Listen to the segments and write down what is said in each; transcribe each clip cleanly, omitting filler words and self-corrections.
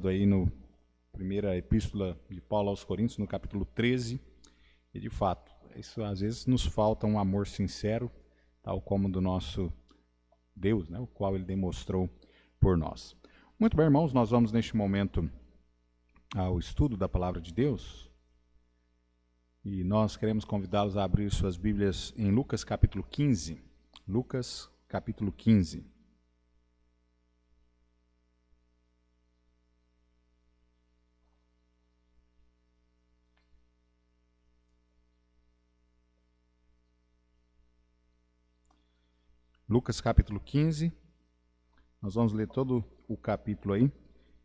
Aí no primeira epístola de Paulo aos Coríntios, no capítulo 13, e de fato, isso às vezes nos falta um amor sincero, tal como do nosso Deus, né, o qual ele demonstrou por nós. Muito bem, irmãos, nós vamos neste momento ao estudo da palavra de Deus, e nós queremos convidá-los a abrir suas Bíblias em Lucas capítulo 15. Lucas capítulo 15. Lucas capítulo 15, nós vamos ler todo o capítulo aí,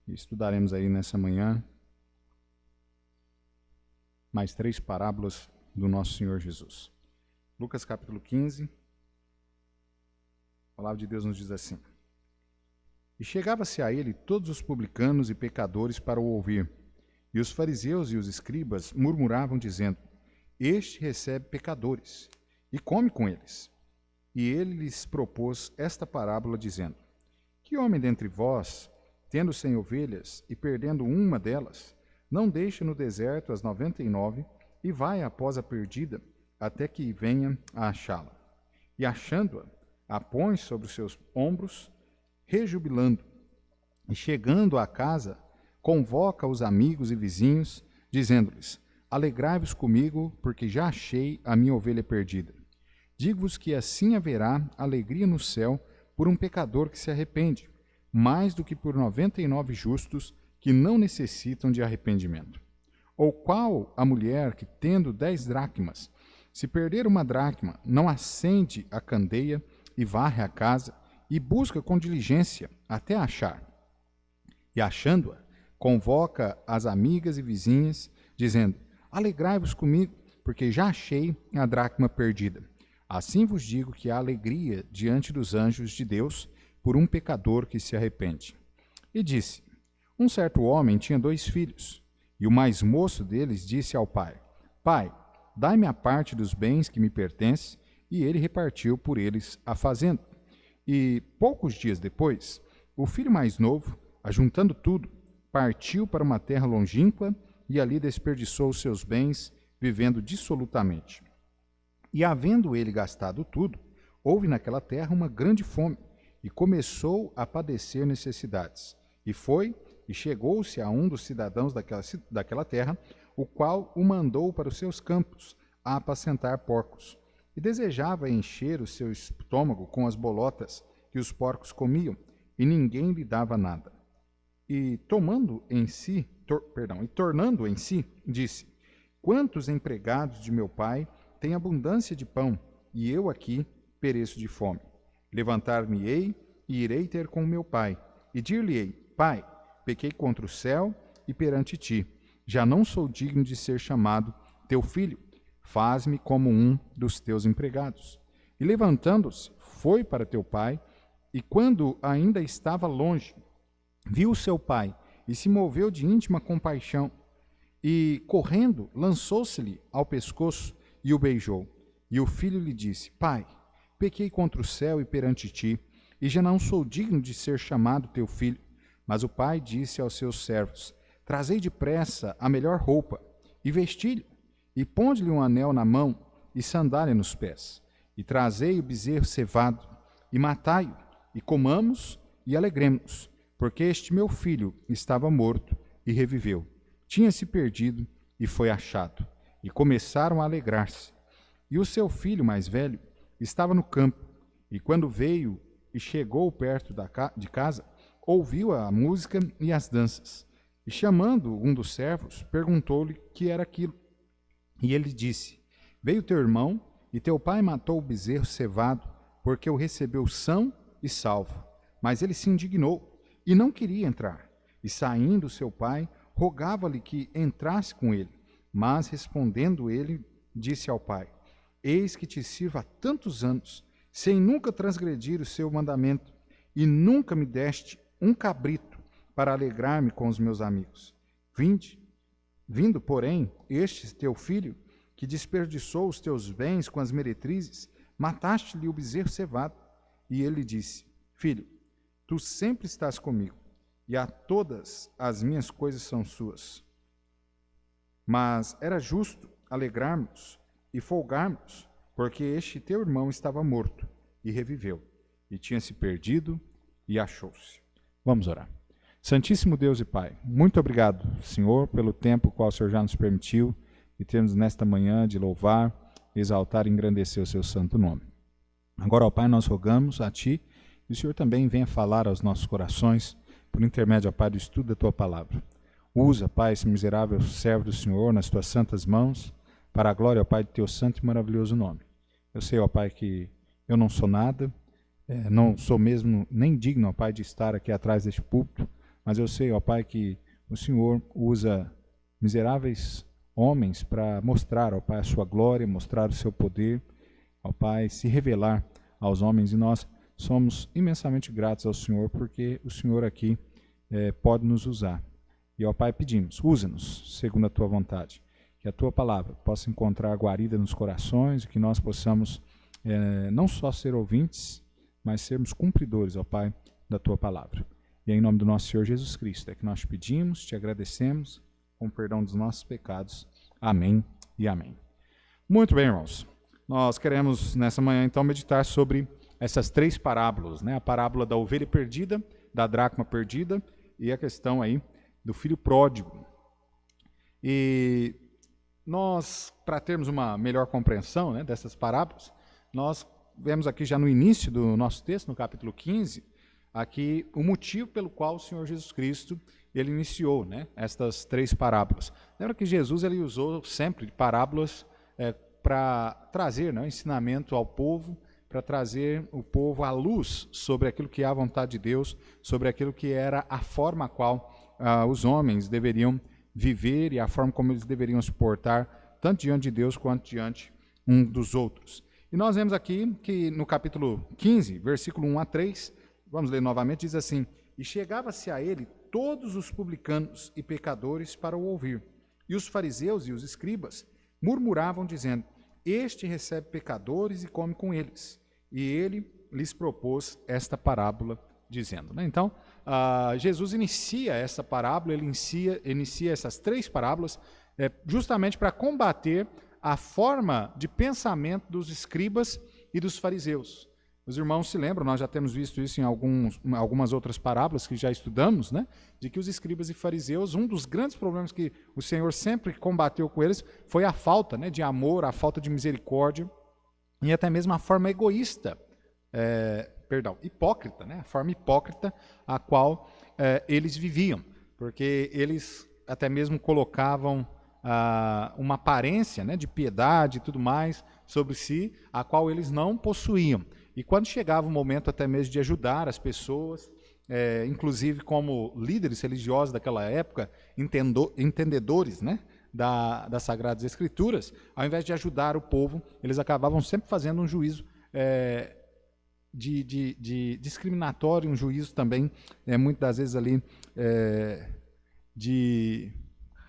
e estudaremos aí nessa manhã mais 3 parábolas do nosso Senhor Jesus. Lucas capítulo 15, a palavra de Deus nos diz assim: E chegava-se a ele todos os publicanos e pecadores para o ouvir, e os fariseus e os escribas murmuravam dizendo: Este recebe pecadores, e come com eles. E ele lhes propôs esta parábola, dizendo: Que homem dentre vós, tendo 100 ovelhas e perdendo uma delas, não deixa no deserto as 99 e vai após a perdida até que venha a achá-la? E achando-a, a põe sobre os seus ombros, rejubilando. E chegando à casa, convoca os amigos e vizinhos, dizendo-lhes: Alegrai-vos comigo, porque já achei a minha ovelha perdida. Digo-vos que assim haverá alegria no céu por um pecador que se arrepende, mais do que por 99 justos que não necessitam de arrependimento. Ou qual a mulher que, tendo 10 dracmas, se perder uma dracma, não acende a candeia e varre a casa e busca com diligência até achar? E achando-a, convoca as amigas e vizinhas, dizendo: Alegrai-vos comigo, porque já achei a dracma perdida. Assim vos digo que há alegria diante dos anjos de Deus por um pecador que se arrepende. E disse: Um certo homem tinha 2 filhos, e o mais moço deles disse ao pai: Pai, dai-me a parte dos bens que me pertence, e ele repartiu por eles a fazenda. E poucos dias depois, o filho mais novo, ajuntando tudo, partiu para uma terra longínqua e ali desperdiçou os seus bens, vivendo dissolutamente. E havendo ele gastado tudo, houve naquela terra uma grande fome, e começou a padecer necessidades. E foi, e chegou-se a um dos cidadãos daquela terra, o qual o mandou para os seus campos, a apacentar porcos. E desejava encher o seu estômago com as bolotas que os porcos comiam, e ninguém lhe dava nada. E tornando em si, disse: Quantos empregados de meu pai tem abundância de pão, e eu aqui pereço de fome. Levantar-me-ei e irei ter com meu pai, e dir-lhe-ei: Pai, pequei contra o céu e perante ti. Já não sou digno de ser chamado teu filho. Faz-me como um dos teus empregados. E levantando-se, foi para teu pai, e quando ainda estava longe, viu seu pai, e se moveu de íntima compaixão, e, correndo, lançou-se-lhe ao pescoço, e o beijou. E o filho lhe disse: Pai, pequei contra o céu e perante ti, e já não sou digno de ser chamado teu filho. Mas o pai disse aos seus servos: Trazei depressa a melhor roupa, e vesti-lhe, e ponde-lhe um anel na mão, e sandália nos pés. E trazei o bezerro cevado, e matai-o, e comamos, e alegremo-nos, porque este meu filho estava morto, e reviveu. Tinha-se perdido, e foi achado. E começaram a alegrar-se. E o seu filho mais velho estava no campo, e quando veio e chegou perto de casa, ouviu a música e as danças. E chamando um dos servos, perguntou-lhe que era aquilo. E ele disse: Veio teu irmão, e teu pai matou o bezerro cevado, porque o recebeu são e salvo. Mas ele se indignou, e não queria entrar. E saindo seu pai, rogava-lhe que entrasse com ele. Mas, respondendo ele, disse ao pai: Eis que te sirvo há tantos anos, sem nunca transgredir o seu mandamento, e nunca me deste um cabrito para alegrar-me com os meus amigos. Vindo, porém, este teu filho, que desperdiçou os teus bens com as meretrizes, mataste-lhe o bezerro cevado. E ele disse: Filho, tu sempre estás comigo, e a todas as minhas coisas são suas. Mas era justo alegrarmos e folgarmos, porque este teu irmão estava morto e reviveu, e tinha se perdido e achou-se. Vamos orar. Santíssimo Deus e Pai, muito obrigado, Senhor, pelo tempo qual o Senhor já nos permitiu e temos nesta manhã de louvar, exaltar e engrandecer o seu santo nome. Agora, ó Pai, nós rogamos a Ti e o Senhor também venha falar aos nossos corações por intermédio, ó Pai, do estudo da Tua palavra. Usa, Pai, esse miserável servo do Senhor nas Tuas santas mãos, para a glória, ó Pai, do Teu santo e maravilhoso nome. Eu sei, ó Pai, que eu não sou nada, não sou mesmo nem digno, ó Pai, de estar aqui atrás deste púlpito, mas eu sei, ó Pai, que o Senhor usa miseráveis homens para mostrar, ó Pai, a sua glória, mostrar o seu poder, ó Pai, se revelar aos homens. E nós somos imensamente gratos ao Senhor, porque o Senhor aqui pode nos usar. E, ó Pai, pedimos, usa-nos segundo a Tua vontade, que a Tua palavra possa encontrar guarida nos corações e que nós possamos não só ser ouvintes, mas sermos cumpridores, ó Pai, da Tua palavra. E é em nome do nosso Senhor Jesus Cristo é que nós te pedimos, te agradecemos, com perdão dos nossos pecados. Amém e amém. Muito bem, irmãos. Nós queremos, nessa manhã, então, meditar sobre essas três parábolas, né? A parábola da ovelha perdida, da dracma perdida e a questão aí do filho pródigo. E nós, para termos uma melhor compreensão, né, dessas parábolas, nós vemos aqui já no início do nosso texto, no capítulo 15, aqui o motivo pelo qual o Senhor Jesus Cristo ele iniciou, né, estas três parábolas. Lembra que Jesus ele usou sempre parábolas para trazer, né, ensinamento ao povo, para trazer o povo à luz sobre aquilo que é a vontade de Deus, sobre aquilo que era a forma a qual os homens deveriam viver e a forma como eles deveriam se portar, tanto diante de Deus quanto diante um dos outros. E nós vemos aqui que no capítulo 15, versículo 1 a 3, vamos ler novamente, diz assim: E chegava-se a ele todos os publicanos e pecadores para o ouvir. E os fariseus e os escribas murmuravam, dizendo: Este recebe pecadores e come com eles. E ele lhes propôs esta parábola, dizendo. Né? Então, Jesus inicia essa parábola, ele inicia essas três parábolas justamente para combater a forma de pensamento dos escribas e dos fariseus. Os irmãos se lembram, nós já temos visto isso em algumas outras parábolas que já estudamos, né? De que os escribas e fariseus, um dos grandes problemas que o Senhor sempre combateu com eles foi a falta, né, de amor, a falta de misericórdia e até mesmo a forma egoísta, hipócrita, né? A forma hipócrita a qual eles viviam, porque eles até mesmo colocavam uma aparência, né, de piedade e tudo mais sobre si, a qual eles não possuíam. E quando chegava o momento até mesmo de ajudar as pessoas, inclusive como líderes religiosos daquela época, entendedores, né, das Sagradas Escrituras, ao invés de ajudar o povo, eles acabavam sempre fazendo um juízo de discriminatório, um juízo também, muitas das vezes ali, de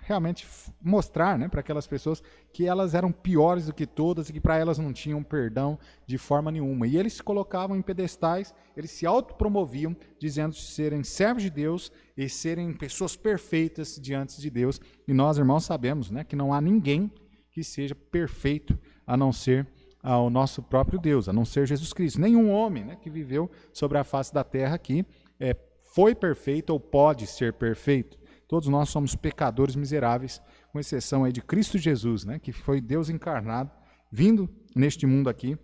realmente mostrar, né, para aquelas pessoas que elas eram piores do que todas e que para elas não tinham perdão de forma nenhuma. E eles se colocavam em pedestais, eles se autopromoviam, dizendo serem servos de Deus e serem pessoas perfeitas diante de Deus. E nós, irmãos, sabemos, né, que não há ninguém que seja perfeito a não ser ao nosso próprio Deus, a não ser Jesus Cristo. Nenhum homem, né, que viveu sobre a face da terra aqui foi perfeito ou pode ser perfeito. Todos nós somos pecadores miseráveis, com exceção aí de Cristo Jesus, né, que foi Deus encarnado, vindo neste mundo aqui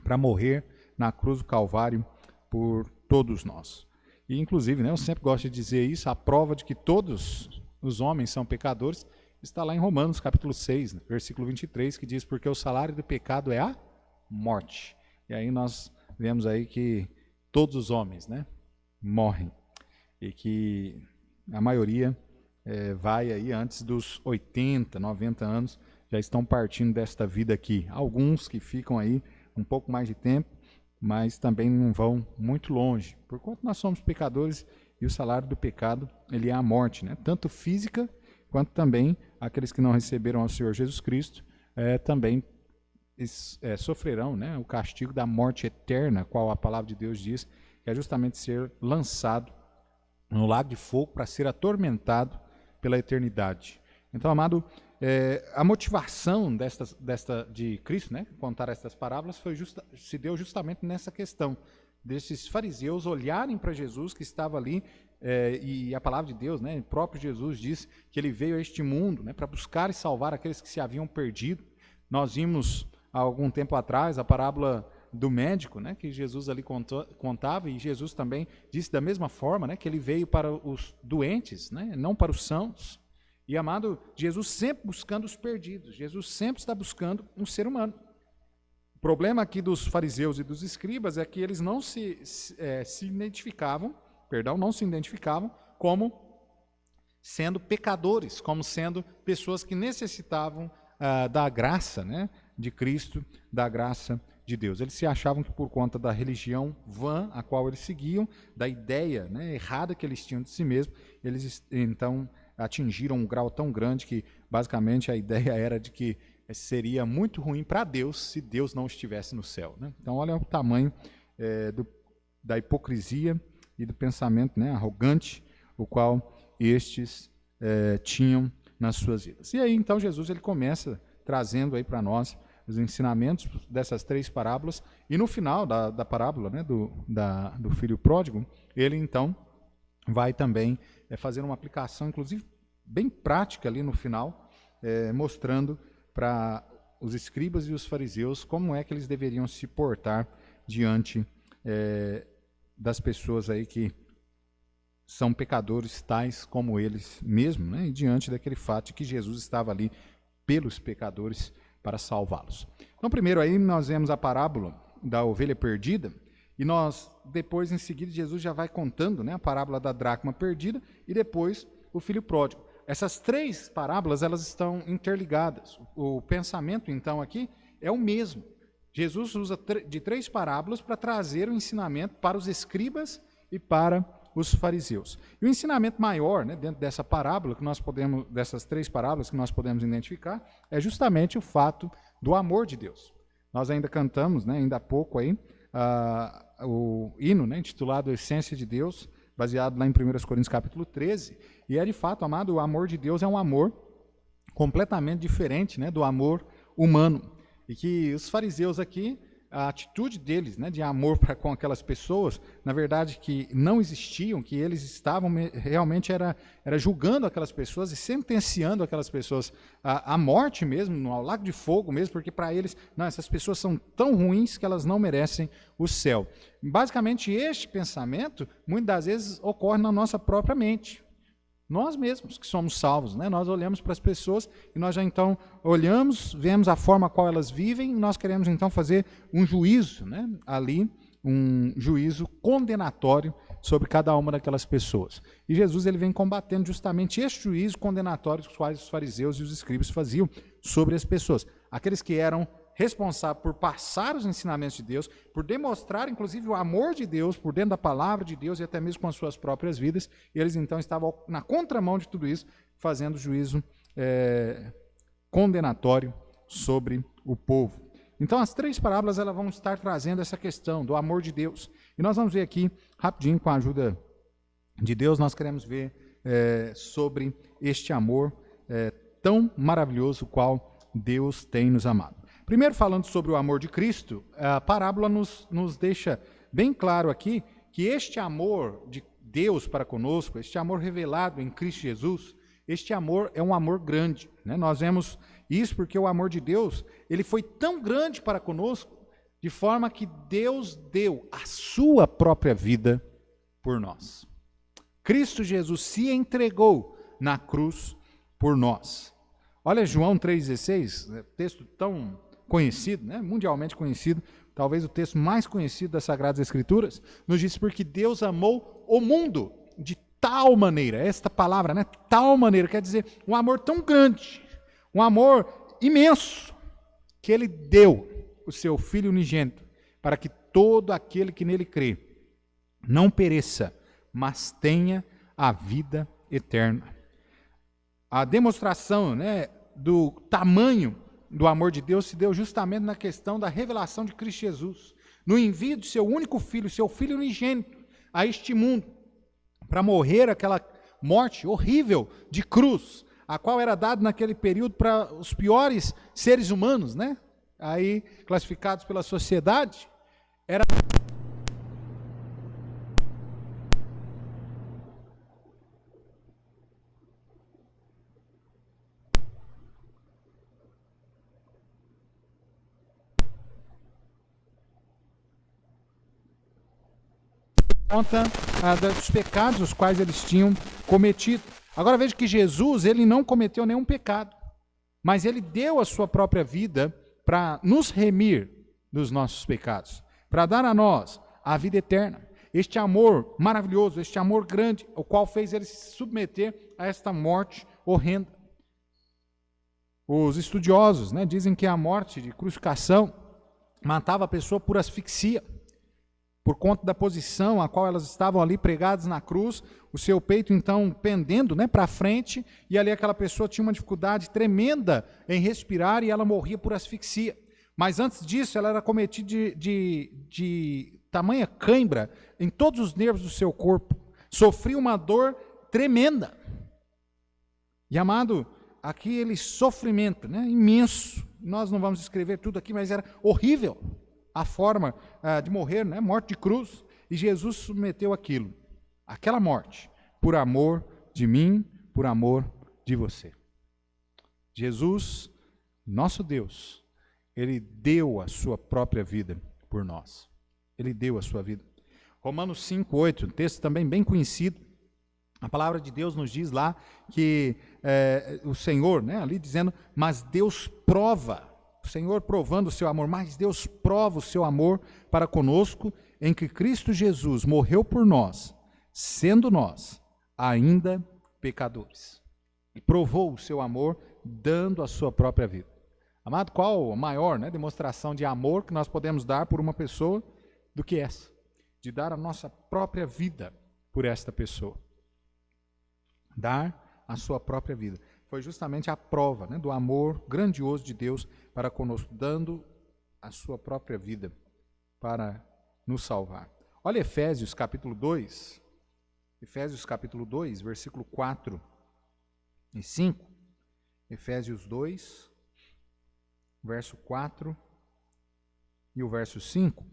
para morrer na cruz do Calvário por todos nós. E, inclusive, né, eu sempre gosto de dizer isso, a prova de que todos os homens são pecadores está lá em Romanos, capítulo 6, né, versículo 23, que diz: Porque o salário do pecado é a morte. E aí nós vemos aí que todos os homens, né, morrem. E que a maioria vai aí antes dos 80, 90 anos, já estão partindo desta vida aqui. Alguns que ficam aí um pouco mais de tempo, mas também não vão muito longe. Porquanto nós somos pecadores e o salário do pecado ele é a morte, né? Tanto física quanto também aqueles que não receberam ao Senhor Jesus Cristo também sofrerão, né, o castigo da morte eterna, qual a palavra de Deus diz, que é justamente ser lançado no lago de fogo para ser atormentado pela eternidade. Então, amado, a motivação de Cristo, né, contar estas parábolas, se deu justamente nessa questão, desses fariseus olharem para Jesus que estava ali, e a palavra de Deus, né, o próprio Jesus diz que ele veio a este mundo, né, para buscar e salvar aqueles que se haviam perdido. Nós vimos há algum tempo atrás a parábola do médico, né, que Jesus ali contava, e Jesus também disse da mesma forma, né, que ele veio para os doentes, né, não para os sãos. E, amado, Jesus sempre buscando os perdidos, Jesus sempre está buscando um ser humano. O problema aqui dos fariseus e dos escribas é que eles não se identificavam como sendo pecadores, como sendo pessoas que necessitavam da graça, né, de Cristo, da graça de Deus. Eles se achavam que por conta da religião vã a qual eles seguiam, da ideia, né, errada que eles tinham de si mesmos, eles então atingiram um grau tão grande que basicamente a ideia era de que seria muito ruim para Deus se Deus não estivesse no céu, né? Então olha o tamanho da hipocrisia e do pensamento, né, arrogante, o qual estes tinham nas suas vidas. E aí então Jesus ele começa trazendo aí para nós os ensinamentos dessas 3 parábolas, e no final da parábola, né, do filho pródigo, ele então vai também fazer uma aplicação, inclusive bem prática ali no final, mostrando para os escribas e os fariseus como é que eles deveriam se portar diante das pessoas aí que são pecadores tais como eles mesmos, né, e diante daquele fato de que Jesus estava ali pelos pecadores para salvá-los. Então, primeiro aí nós vemos a parábola da ovelha perdida, e nós, depois, em seguida, Jesus já vai contando, né, a parábola da dracma perdida e depois o filho pródigo. Essas 3 parábolas, elas estão interligadas. O pensamento, então, aqui é o mesmo. Jesus usa de 3 parábolas para trazer o ensinamento para os escribas e para os fariseus. E o ensinamento maior, né, dentro dessa parábola, dessas 3 parábolas que nós podemos identificar, é justamente o fato do amor de Deus. Nós ainda cantamos, né, ainda há pouco aí, o hino, né, intitulado Essência de Deus, baseado lá em 1 Coríntios capítulo 13, e de fato, amado, o amor de Deus é um amor completamente diferente, né, do amor humano, e que os fariseus aqui, a atitude deles, né, de amor para com aquelas pessoas, na verdade que não existiam, que eles estavam realmente era julgando aquelas pessoas e sentenciando aquelas pessoas à morte mesmo, ao lago de fogo mesmo, porque para eles, não, essas pessoas são tão ruins que elas não merecem o céu. Basicamente este pensamento, muitas das vezes, ocorre na nossa própria mente. Nós mesmos que somos salvos, né? Nós olhamos para as pessoas e nós já então olhamos, vemos a forma qual elas vivem e nós queremos então fazer um juízo, né? Ali, um juízo condenatório sobre cada uma daquelas pessoas. E Jesus ele vem combatendo justamente este juízo condenatório que os fariseus e os escribas faziam sobre as pessoas. Aqueles que eram responsável por passar os ensinamentos de Deus, por demonstrar, inclusive, o amor de Deus por dentro da palavra de Deus e até mesmo com as suas próprias vidas, e eles então estavam na contramão de tudo isso, fazendo juízo condenatório sobre o povo. Então, as 3 parábolas elas vão estar trazendo essa questão do amor de Deus. E nós vamos ver aqui, rapidinho, com a ajuda de Deus, nós queremos ver sobre este amor tão maravilhoso qual Deus tem nos amado. Primeiro, falando sobre o amor de Cristo, a parábola nos deixa bem claro aqui que este amor de Deus para conosco, este amor revelado em Cristo Jesus, este amor é um amor grande, né? Nós vemos isso porque o amor de Deus ele foi tão grande para conosco, de forma que Deus deu a sua própria vida por nós. Cristo Jesus se entregou na cruz por nós. Olha João 3,16, texto tão conhecido, né, mundialmente conhecido, talvez o texto mais conhecido das Sagradas Escrituras, nos diz porque Deus amou o mundo de tal maneira, esta palavra, né, tal maneira, quer dizer, um amor tão grande, um amor imenso, que Ele deu o Seu Filho unigênito, para que todo aquele que nele crê não pereça, mas tenha a vida eterna. A demonstração, né, do tamanho do amor de Deus se deu justamente na questão da revelação de Cristo Jesus, no envio do seu único filho, seu Filho unigênito, a este mundo, para morrer aquela morte horrível de cruz, a qual era dada naquele período para os piores seres humanos, né? Aí classificados pela sociedade, era conta dos pecados os quais eles tinham cometido. Agora veja que Jesus, ele não cometeu nenhum pecado, mas ele deu a sua própria vida para nos remir dos nossos pecados, para dar a nós a vida eterna. Este amor maravilhoso, este amor grande, o qual fez ele se submeter a esta morte horrenda. Os estudiosos, né, dizem que a morte de crucificação matava a pessoa por asfixia, por conta da posição a qual elas estavam ali pregadas na cruz, o seu peito então pendendo, né, para frente, e ali aquela pessoa tinha uma dificuldade tremenda em respirar e ela morria por asfixia. Mas antes disso, ela era cometida de tamanha cãibra em todos os nervos do seu corpo, sofria uma dor tremenda. E amado, aquele sofrimento, né, imenso, nós não vamos escrever tudo aqui, mas era horrível a forma de morrer, né, morte de cruz, e Jesus submeteu aquilo, aquela morte, por amor de mim, por amor de você. Jesus, nosso Deus, ele deu a sua própria vida por nós. Ele deu a sua vida. Romanos 5:8, um texto também bem conhecido. A palavra de Deus nos diz lá que o Senhor, né, ali dizendo, mas Deus prova, o Senhor provando o seu amor, mas Deus prova o seu amor para conosco, em que Cristo Jesus morreu por nós, sendo nós ainda pecadores. E provou o seu amor, dando a sua própria vida. Amado, qual a maior, né, demonstração de amor que nós podemos dar por uma pessoa do que essa? De dar a nossa própria vida por esta pessoa. Dar a sua própria vida. Foi justamente a prova, né, do amor grandioso de Deus para conosco, dando a sua própria vida para nos salvar. Olha Efésios capítulo 2, Efésios capítulo 2, versículo 4 e 5. Efésios 2, verso 4 e o verso 5.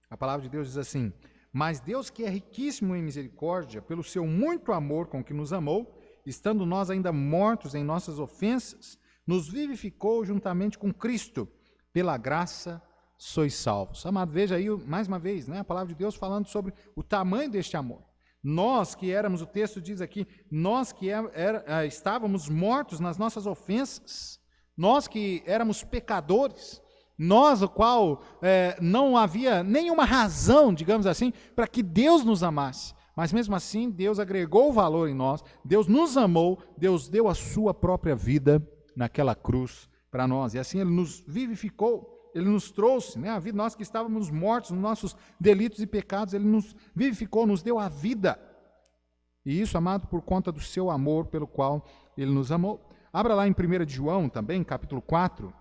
A palavra de Deus diz assim: mas Deus, que é riquíssimo em misericórdia, pelo seu muito amor com que nos amou, estando nós ainda mortos em nossas ofensas, nos vivificou juntamente com Cristo, pela graça sois salvos. Amado, veja aí mais uma vez, né, a palavra de Deus falando sobre o tamanho deste amor. Nós que éramos, o texto diz aqui, nós que estávamos mortos nas nossas ofensas, nós que éramos pecadores, nós, o qual não havia nenhuma razão, digamos assim, para que Deus nos amasse. Mas mesmo assim, Deus agregou valor em nós, Deus nos amou, Deus deu a sua própria vida naquela cruz para nós. E assim Ele nos vivificou, Ele nos trouxe, né, a vida, nós que estávamos mortos nos nossos delitos e pecados, Ele nos vivificou, nos deu a vida. E isso, amado, por conta do seu amor pelo qual Ele nos amou. Abra lá em 1 de João também, capítulo 4.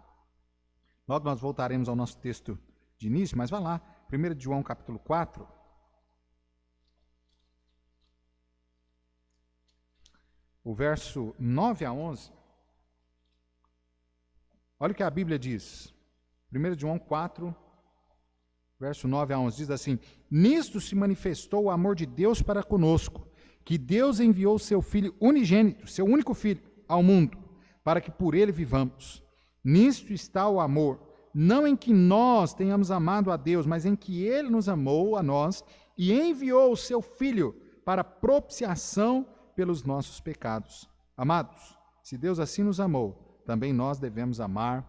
Logo nós voltaremos ao nosso texto de início, mas vá lá, 1 de João capítulo 4. O verso 9 a 11. Olha o que a Bíblia diz. 1 de João 4, verso 9 a 11, diz assim: nisto se manifestou o amor de Deus para conosco, que Deus enviou o seu Filho unigênito, seu único Filho, ao mundo, para que por ele vivamos. Nisto está o amor, não em que nós tenhamos amado a Deus, mas em que Ele nos amou a nós e enviou o seu Filho para propiciação pelos nossos pecados. Amados, se Deus assim nos amou, também nós devemos amar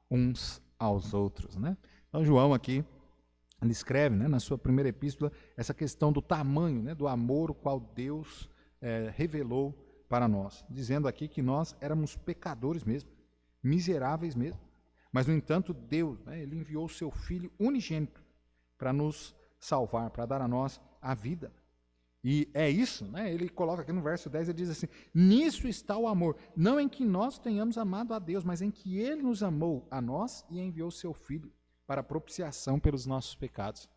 uns aos outros, né? Então João aqui, ele escreve, né, na sua primeira epístola, essa questão do tamanho, né, do amor o qual Deus revelou para nós, dizendo aqui que nós éramos pecadores mesmo, miseráveis mesmo, mas no entanto Deus, né, Ele enviou o seu Filho unigênito para nos salvar, para dar a nós a vida. E é isso, né? Ele coloca aqui no verso 10, ele diz assim: nisso está o amor, não em que nós tenhamos amado a Deus, mas em que Ele nos amou a nós e enviou o seu Filho para propiciação pelos nossos pecados.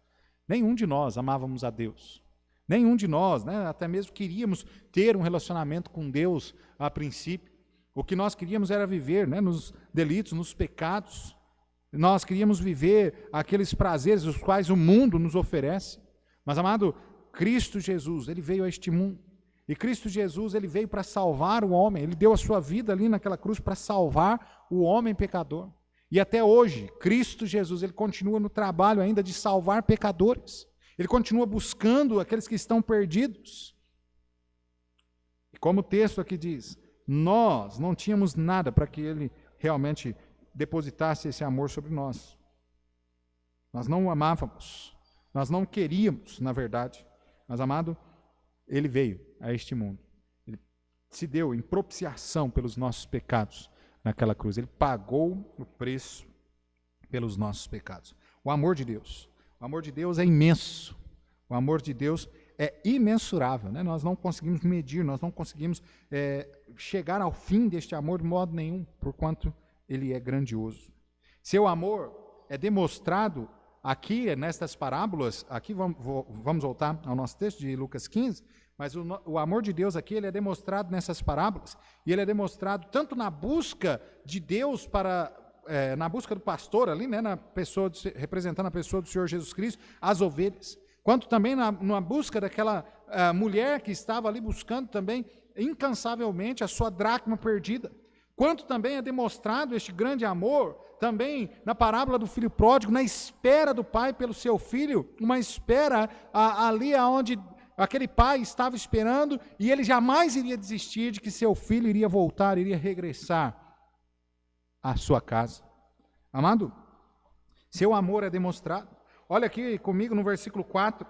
Nenhum de nós amávamos a Deus. Nenhum de nós, né, até mesmo queríamos ter um relacionamento com Deus a princípio. O que nós queríamos era viver, né, nos delitos, nos pecados. Nós queríamos viver aqueles prazeres os quais o mundo nos oferece. Mas, amado, Cristo Jesus, ele veio a este mundo. E Cristo Jesus, ele veio para salvar o homem. Ele deu a sua vida ali naquela cruz para salvar o homem pecador. E até hoje, Cristo Jesus, ele continua no trabalho ainda de salvar pecadores. Ele continua buscando aqueles que estão perdidos. E como o texto aqui diz, nós não tínhamos nada para que ele realmente depositasse esse amor sobre nós. Nós não o amávamos. Nós não queríamos, na verdade. Mas, amado, ele veio a este mundo. Ele se deu em propiciação pelos nossos pecados naquela cruz. Ele pagou o preço pelos nossos pecados. O amor de Deus. O amor de Deus é imenso. O amor de Deus é imensurável. Né? Nós não conseguimos medir, nós não conseguimos chegar ao fim deste amor de modo nenhum, porquanto ele é grandioso. Seu amor é demonstrado aqui, nestas parábolas, aqui vamos voltar ao nosso texto de Lucas 15, mas o amor de Deus aqui ele é demonstrado nessas parábolas, e ele é demonstrado tanto na busca de Deus na busca do pastor ali, né, representando a pessoa do Senhor Jesus Cristo, as ovelhas, quanto também na busca daquela mulher que estava ali buscando também incansavelmente a sua dracma perdida. Quanto também é demonstrado este grande amor, também na parábola do filho pródigo, na espera do pai pelo seu filho, uma espera ali onde aquele pai estava esperando, e ele jamais iria desistir de que seu filho iria voltar, iria regressar à sua casa. Amado, seu amor é demonstrado. Olha aqui comigo no versículo 4,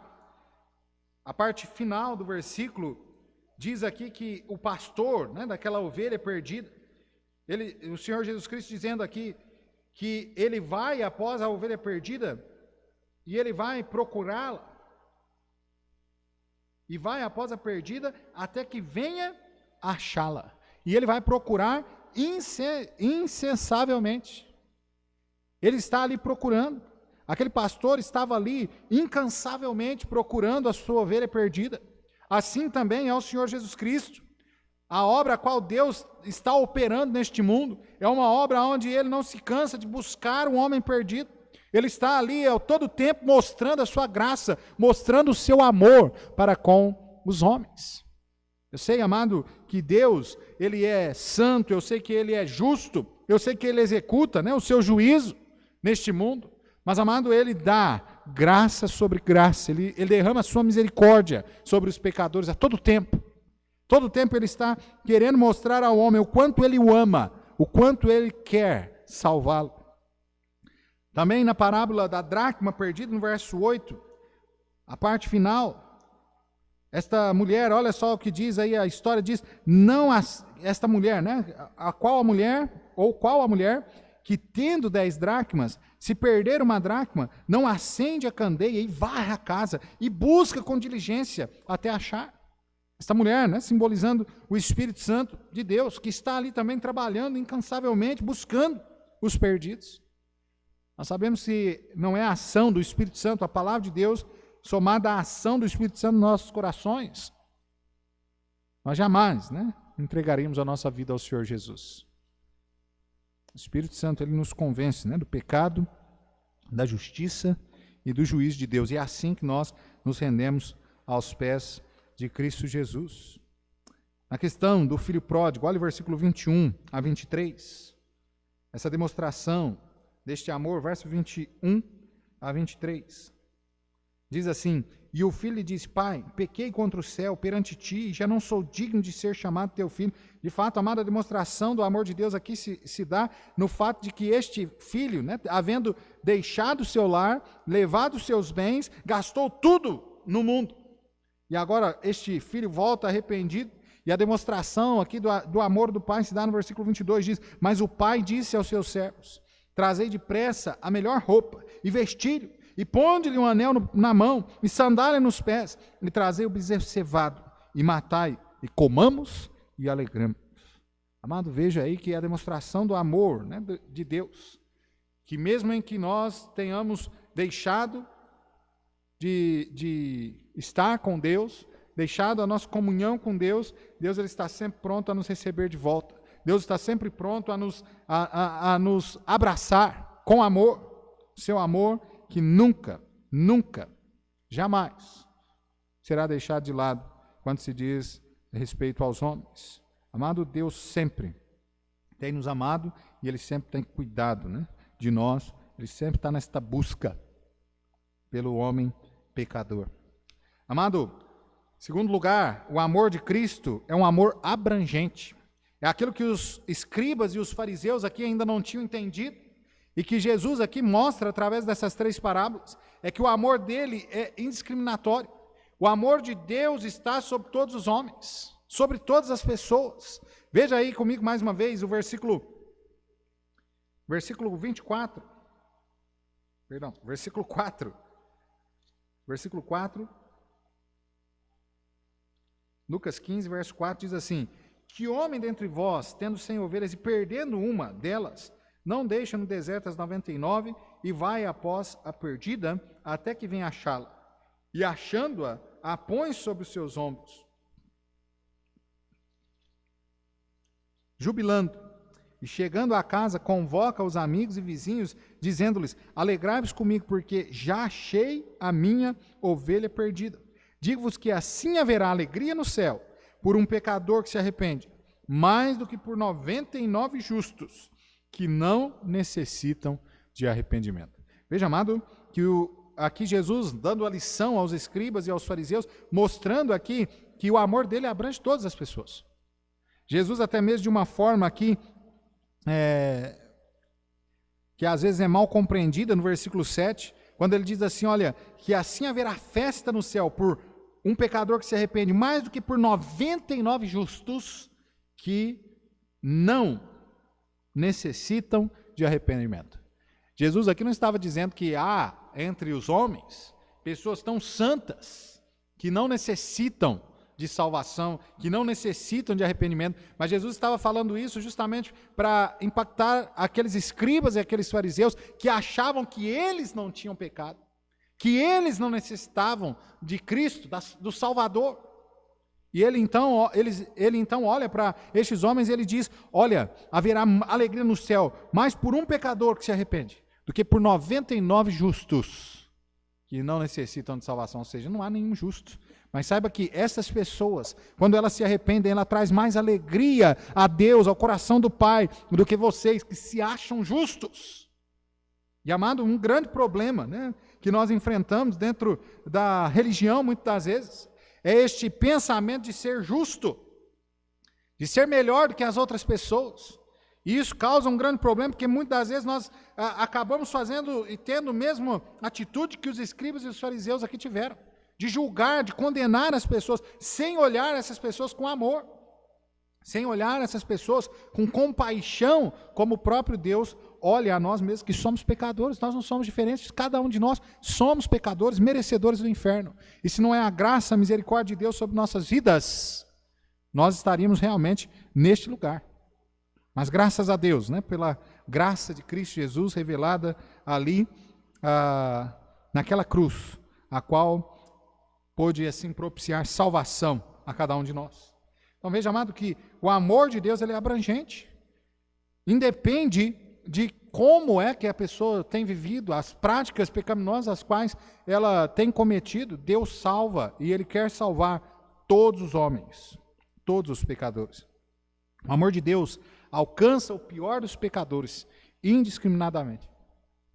a parte final do versículo, diz aqui que o pastor, né, daquela ovelha perdida, o Senhor Jesus Cristo dizendo aqui que ele vai após a ovelha perdida e ele vai procurá-la. E vai após a perdida até que venha achá-la. E ele vai procurar incessavelmente. Ele está ali procurando. Aquele pastor estava ali incansavelmente procurando a sua ovelha perdida. Assim também é o Senhor Jesus Cristo. A obra a qual Deus está operando neste mundo é uma obra onde Ele não se cansa de buscar um homem perdido. Ele está ali todo o tempo mostrando a sua graça, mostrando o seu amor para com os homens. Eu sei, amado, que Deus, Ele é santo, eu sei que Ele é justo, eu sei que Ele executa, né, o seu juízo neste mundo. Mas, amado, Ele dá graça sobre graça, Ele derrama a sua misericórdia sobre os pecadores a todo tempo. Todo tempo Ele está querendo mostrar ao homem o quanto Ele o ama, o quanto Ele quer salvá-lo. Também na parábola da dracma perdida, no verso 8, a parte final, esta mulher, olha só o que diz aí, a história diz, esta mulher, né, qual a mulher que tendo 10 dracmas, se perder uma dracma, não acende a candeia e varre a casa e busca com diligência até achar. Esta mulher, né, simbolizando o Espírito Santo de Deus, que está ali também trabalhando incansavelmente, buscando os perdidos. Nós sabemos que não é a ação do Espírito Santo, a palavra de Deus, somada à ação do Espírito Santo nos nossos corações, nós jamais, né, entregaremos a nossa vida ao Senhor Jesus. O Espírito Santo, ele nos convence, né, do pecado, da justiça e do juízo de Deus. E é assim que nós nos rendemos aos pés de Cristo Jesus. Na questão do filho pródigo, olha o versículo 21 a 23. Essa demonstração deste amor, verso 21 a 23. Diz assim: e o filho lhe disse: pai, pequei contra o céu perante ti, e já não sou digno de ser chamado teu filho. De fato, amada, a demonstração do amor de Deus aqui se dá no fato de que este filho, né, havendo deixado o seu lar, levado os seus bens, gastou tudo no mundo. E agora este filho volta arrependido, e a demonstração aqui do amor do pai se dá no versículo 22, diz: mas o pai disse aos seus servos: trazei depressa a melhor roupa e vestilho, e ponde-lhe um anel na mão, e sandália nos pés, e trazei o bezerro cevado, e matai, e comamos, e alegramos. Amado, veja aí que é a demonstração do amor, né, de Deus, que mesmo em que nós tenhamos deixado de estar com Deus, deixado a nossa comunhão com Deus, Deus ele está sempre pronto a nos receber de volta. Deus está sempre pronto a nos abraçar com amor, seu amor que nunca, jamais será deixado de lado quando se diz respeito aos homens. Amado, Deus sempre tem nos amado e Ele sempre tem cuidado, né, de nós. Ele sempre está nesta busca pelo homem pecador. Amado, segundo lugar, o amor de Cristo é um amor abrangente. É aquilo que os escribas e os fariseus aqui ainda não tinham entendido e que Jesus aqui mostra através dessas 3 parábolas, é que o amor dele é indiscriminatório. O amor de Deus está sobre todos os homens, sobre todas as pessoas. Veja aí comigo mais uma vez o versículo 24. Perdão, versículo 4. Versículo 4. Lucas 15, verso 4 diz assim: que homem dentre vós, tendo 100 ovelhas e perdendo uma delas, não deixa no deserto as 99 e vai após a perdida até que venha achá-la. E achando-a, a põe sobre os seus ombros, jubilando. E chegando à casa, convoca os amigos e vizinhos, dizendo-lhes: alegrai-vos comigo, porque já achei a minha ovelha perdida. Digo-vos que assim haverá alegria no céu por um pecador que se arrepende, mais do que por 99 justos que não necessitam de arrependimento. Veja, amado, que aqui Jesus dando a lição aos escribas e aos fariseus, mostrando aqui que o amor dele abrange todas as pessoas. Jesus até mesmo de uma forma aqui, que às vezes é mal compreendida no versículo 7, quando ele diz assim, olha, que assim haverá festa no céu por um pecador que se arrepende, mais do que por 99 justos que não necessitam de arrependimento. Jesus aqui não estava dizendo que há entre os homens pessoas tão santas que não necessitam de salvação, que não necessitam de arrependimento, mas Jesus estava falando isso justamente para impactar aqueles escribas e aqueles fariseus que achavam que eles não tinham pecado, que eles não necessitavam de Cristo, do Salvador. E ele então olha para estes homens e ele diz, olha, haverá alegria no céu, mais por um pecador que se arrepende, do que por 99 justos que não necessitam de salvação, ou seja, não há nenhum justo. Mas saiba que essas pessoas, quando elas se arrependem, ela traz mais alegria a Deus, ao coração do Pai, do que vocês que se acham justos. E, amado, um grande problema, né, que nós enfrentamos dentro da religião, muitas das vezes, é este pensamento de ser justo, de ser melhor do que as outras pessoas. E isso causa um grande problema, porque muitas das vezes nós acabamos fazendo e tendo a mesma atitude que os escribas e os fariseus aqui tiveram, de julgar, de condenar as pessoas, sem olhar essas pessoas com amor, sem olhar essas pessoas com compaixão, como o próprio Deus olha a nós mesmos, que somos pecadores. Nós não somos diferentes, cada um de nós somos pecadores, merecedores do inferno. E se não é a graça, a misericórdia de Deus sobre nossas vidas, nós estaríamos realmente neste lugar. Mas graças a Deus, né, pela graça de Cristo Jesus revelada ali naquela cruz, a qual pôde assim propiciar salvação a cada um de nós. Então veja, amado, que o amor de Deus ele é abrangente. Independe de como é que a pessoa tem vivido, as práticas pecaminosas as quais ela tem cometido, Deus salva e Ele quer salvar todos os homens, todos os pecadores. O amor de Deus alcança o pior dos pecadores indiscriminadamente.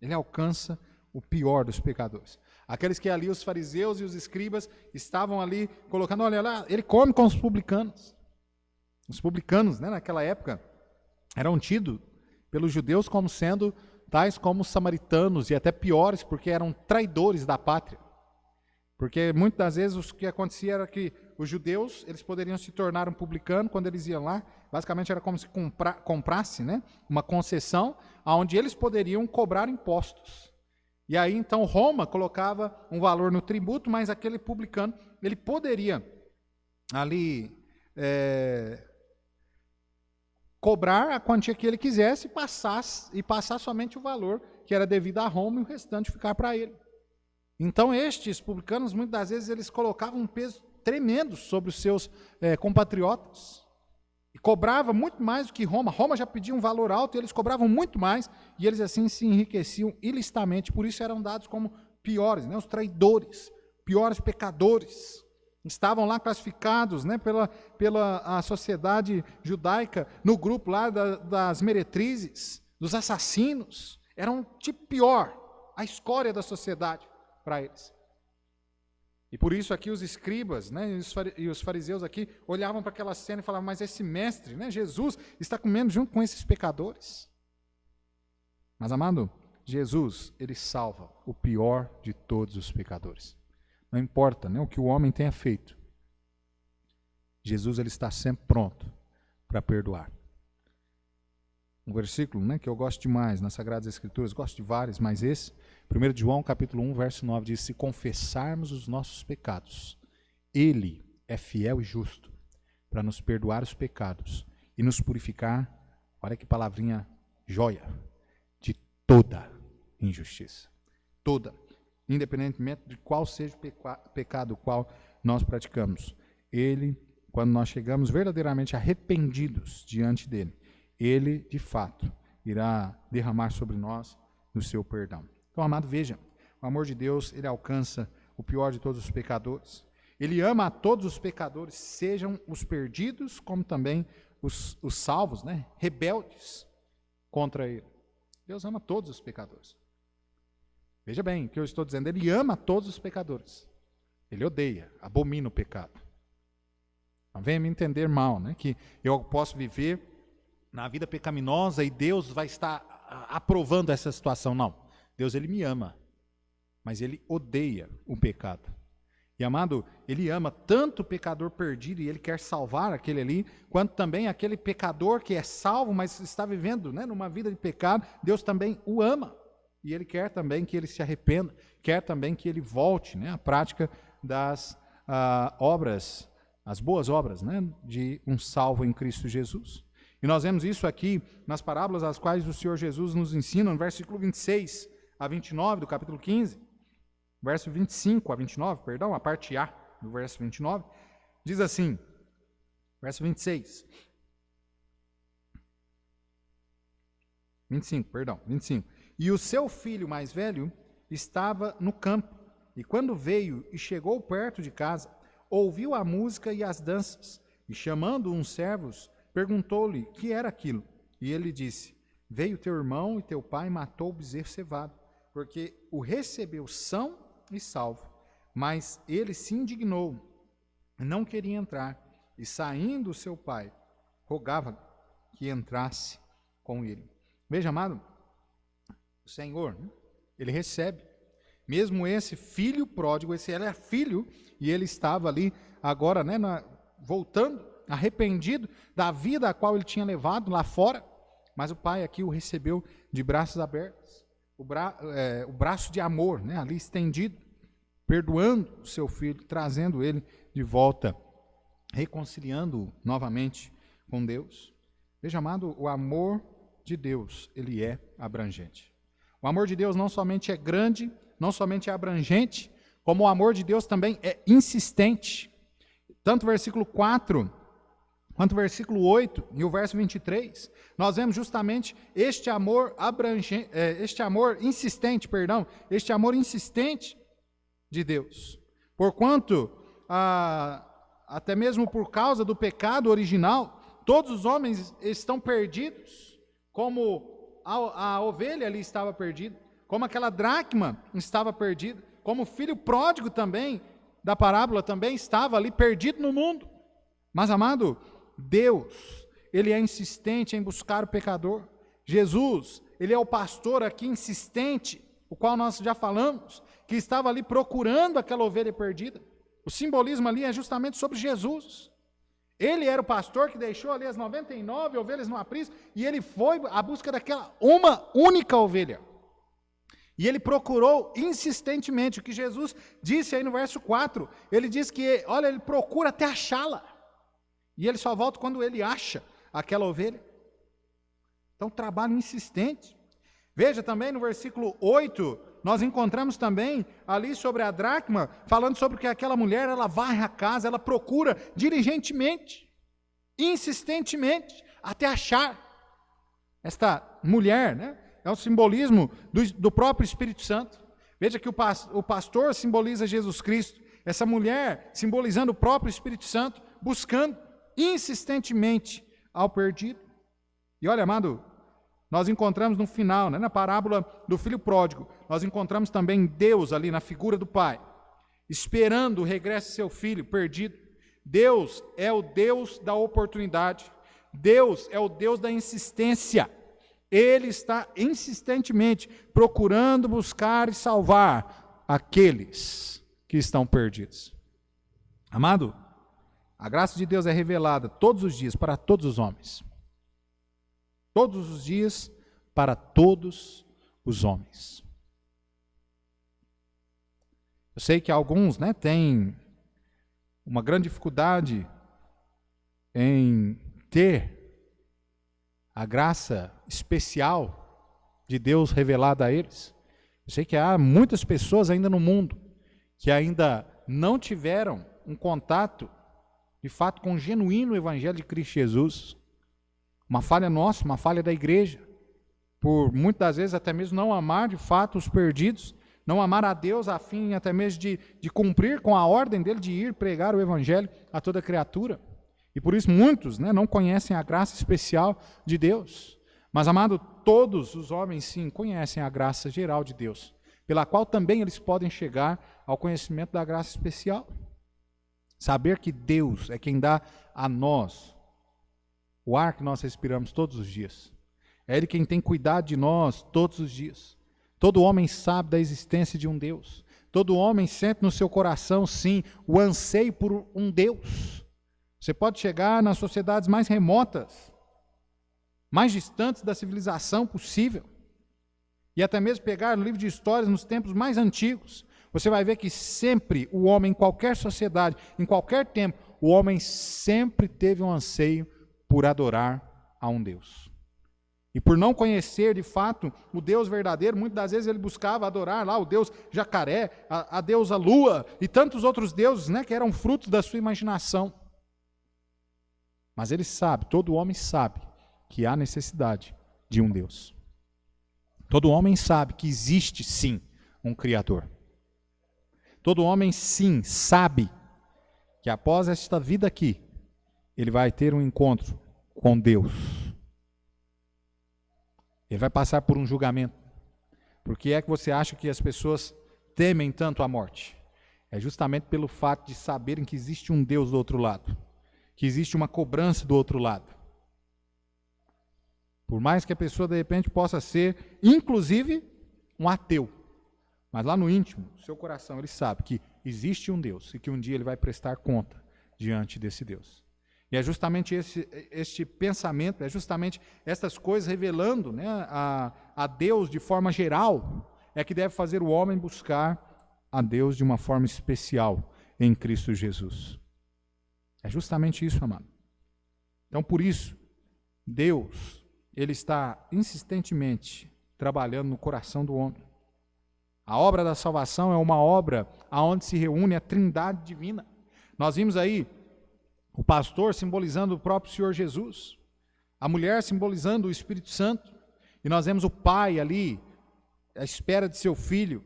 Ele alcança o pior dos pecadores. Aqueles que ali os fariseus e os escribas estavam ali colocando, olha lá, ele come com os publicanos. Os publicanos, né, naquela época, eram tidos pelos judeus como sendo tais como os samaritanos e até piores, porque eram traidores da pátria. Porque muitas das vezes o que acontecia era que os judeus, eles poderiam se tornar um publicano quando eles iam lá, basicamente era como se comprasse, né, uma concessão, onde eles poderiam cobrar impostos. E aí então Roma colocava um valor no tributo, mas aquele publicano, ele poderia ali cobrar a quantia que ele quisesse e passar somente o valor que era devido a Roma e o restante ficar para ele. Então estes publicanos, muitas das vezes, eles colocavam um peso tremendo sobre os seus compatriotas. E cobrava muito mais do que Roma. Roma já pedia um valor alto e eles cobravam muito mais. E eles assim se enriqueciam ilicitamente. Por isso eram dados como piores, né? Os traidores, piores pecadores. Estavam lá classificados, né, pela a sociedade judaica no grupo lá das meretrizes, dos assassinos. Era um tipo pior, a escória da sociedade para eles. E por isso aqui os escribas, né, e os fariseus aqui olhavam para aquela cena e falavam, mas esse mestre, né, Jesus, está comendo junto com esses pecadores. Mas, amado, Jesus, ele salva o pior de todos os pecadores. Não importa, né, o que o homem tenha feito. Jesus, ele está sempre pronto para perdoar. Um versículo, né, que eu gosto demais nas Sagradas Escrituras, gosto de vários, mas esse, 1 João capítulo 1, verso 9, diz, se confessarmos os nossos pecados, Ele é fiel e justo para nos perdoar os pecados e nos purificar, olha que palavrinha joia, de toda injustiça. Toda, independentemente de qual seja o pecado qual nós praticamos. Ele, quando nós chegamos verdadeiramente arrependidos diante dele, ele, de fato, irá derramar sobre nós o seu perdão. Então, amado, veja, o amor de Deus, ele alcança o pior de todos os pecadores. Ele ama a todos os pecadores, sejam os perdidos, como também os salvos, né, rebeldes contra ele. Deus ama todos os pecadores. Veja bem o que eu estou dizendo, ele ama todos os pecadores. Ele odeia, abomina o pecado. Não venha me entender mal, né, que eu posso viver na vida pecaminosa e Deus vai estar aprovando essa situação. Não. Deus, ele me ama, mas ele odeia o pecado. E, amado, ele ama tanto o pecador perdido e ele quer salvar aquele ali, quanto também aquele pecador que é salvo, mas está vivendo, né, numa vida de pecado. Deus também o ama. E ele quer também que ele se arrependa, quer também que ele volte, né, à prática das obras, as boas obras, né, de um salvo em Cristo Jesus. E nós vemos isso aqui nas parábolas as quais o Senhor Jesus nos ensina, no versículo 26 a 29 do capítulo 15, verso 25 a 29, perdão, a parte A do verso 29, diz assim, verso 25. E o seu filho mais velho estava no campo, e quando veio e chegou perto de casa, ouviu a música e as danças, e chamando uns servos, perguntou-lhe que era aquilo. E ele disse, veio teu irmão e teu pai matou o bezerro cevado, porque o recebeu são e salvo. Mas ele se indignou, não queria entrar, e saindo o seu pai, rogava que entrasse com ele. Veja, amado, o Senhor, ele recebe, mesmo esse filho pródigo, esse era filho, e ele estava ali agora, né, voltando, arrependido da vida a qual ele tinha levado lá fora, mas o pai aqui o recebeu de braços abertos, o braço de amor, né, ali estendido, perdoando o seu filho, trazendo ele de volta, reconciliando-o novamente com Deus. Veja, amado, o amor de Deus, ele é abrangente. O amor de Deus não somente é grande, não somente é abrangente, como o amor de Deus também é insistente. Tanto o versículo 4 quanto o versículo 8 e o verso 23, nós vemos justamente este amor abrangente, este amor insistente de Deus. Porquanto, até mesmo por causa do pecado original, todos os homens estão perdidos, como a ovelha ali estava perdida, como aquela dracma estava perdida, como o filho pródigo também, da parábola, também estava ali perdido no mundo. Mas, amado, Deus, ele é insistente em buscar o pecador. Jesus, ele é o pastor aqui insistente, o qual nós já falamos, que estava ali procurando aquela ovelha perdida. O simbolismo ali é justamente sobre Jesus. Ele era o pastor que deixou ali as 99 ovelhas no aprisco e ele foi à busca daquela uma única ovelha. E ele procurou insistentemente, o que Jesus disse aí no verso 4, ele diz que, olha, ele procura até achá-la. E ele só volta quando ele acha aquela ovelha. Então, trabalho insistente. Veja também no versículo 8 nós encontramos também ali sobre a dracma, falando sobre que aquela mulher, ela varre a casa, ela procura diligentemente, insistentemente, até achar. Esta mulher, né, é um simbolismo do próprio Espírito Santo. Veja que o pastor simboliza Jesus Cristo, essa mulher simbolizando o próprio Espírito Santo, buscando insistentemente ao perdido. E olha, amado, nós encontramos no final, né, na parábola do filho pródigo, nós encontramos também Deus ali na figura do pai, esperando o regresso de seu filho perdido. Deus é o Deus da oportunidade. Deus é o Deus da insistência. Ele está insistentemente procurando buscar e salvar aqueles que estão perdidos. Amado, a graça de Deus é revelada todos os dias para todos os homens. Todos os dias para todos os homens. Eu sei que alguns, né, têm uma grande dificuldade em ter a graça especial de Deus revelada a eles. Eu sei que há muitas pessoas ainda no mundo que ainda não tiveram um contato, de fato, com o genuíno Evangelho de Cristo Jesus. Uma falha nossa, uma falha da igreja, por muitas das vezes até mesmo não amar de fato os perdidos, não amar a Deus a fim até mesmo de cumprir com a ordem dele de ir pregar o Evangelho a toda criatura. E por isso muitos, né, não conhecem a graça especial de Deus. Mas, amado, todos os homens sim conhecem a graça geral de Deus, pela qual também eles podem chegar ao conhecimento da graça especial. Saber que Deus é quem dá a nós o ar que nós respiramos todos os dias. É Ele quem tem cuidado de nós todos os dias. Todo homem sabe da existência de um Deus. Todo homem sente no seu coração, sim, o anseio por um Deus. Você pode chegar nas sociedades mais remotas, mais distantes da civilização possível, e até mesmo pegar no livro de histórias nos tempos mais antigos. Você vai ver que sempre o homem, em qualquer sociedade, em qualquer tempo, o homem sempre teve um anseio por adorar a um Deus. E por não conhecer de fato o Deus verdadeiro, muitas das vezes ele buscava adorar lá o Deus jacaré, a deusa lua e tantos outros deuses, né, que eram frutos da sua imaginação. Mas ele sabe, todo homem sabe que há necessidade de um Deus. Todo homem sabe que existe sim um Criador. Todo homem sim sabe que após esta vida aqui, ele vai ter um encontro com Deus. Ele vai passar por um julgamento. Por que é que você acha que as pessoas temem tanto a morte? É justamente pelo fato de saberem que existe um Deus do outro lado, que existe uma cobrança do outro lado. Por mais que a pessoa de repente possa ser, inclusive, um ateu, mas lá no íntimo, no seu coração, ele sabe que existe um Deus e que um dia ele vai prestar conta diante desse Deus. E é justamente este pensamento, é justamente essas coisas revelando, né, a Deus de forma geral, é que deve fazer o homem buscar a Deus de uma forma especial em Cristo Jesus. É justamente isso, amado. Então, por isso, Deus, Ele está insistentemente trabalhando no coração do homem. A obra da salvação é uma obra onde se reúne a Trindade divina. Nós vimos aí o pastor simbolizando o próprio Senhor Jesus, a mulher simbolizando o Espírito Santo, e nós vemos o pai ali, à espera de seu filho,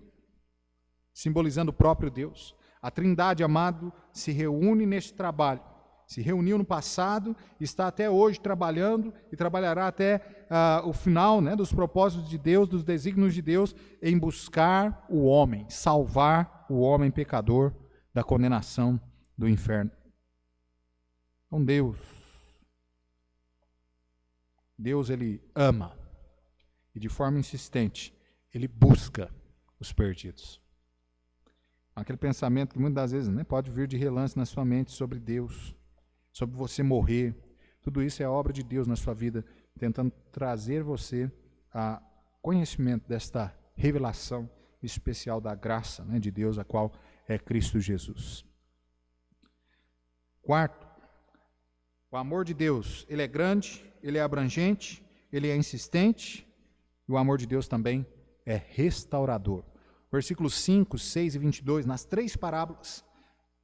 simbolizando o próprio Deus. A Trindade, amado, se reúne neste trabalho. Se reuniu no passado, está até hoje trabalhando e trabalhará até o final, né, dos propósitos de Deus, dos desígnios de Deus, em buscar o homem, salvar o homem pecador da condenação do inferno. Então Deus ele ama e de forma insistente ele busca os perdidos. Aquele pensamento que muitas das vezes, né, pode vir de relance na sua mente sobre Deus, sobre você morrer, tudo isso é obra de Deus na sua vida, tentando trazer você a conhecimento desta revelação especial da graça, né, de Deus, a qual é Cristo Jesus. Quarto, o amor de Deus, ele é grande, ele é abrangente, ele é insistente, e o amor de Deus também é restaurador. versículos 5, 6 e 22, nas 3 parábolas,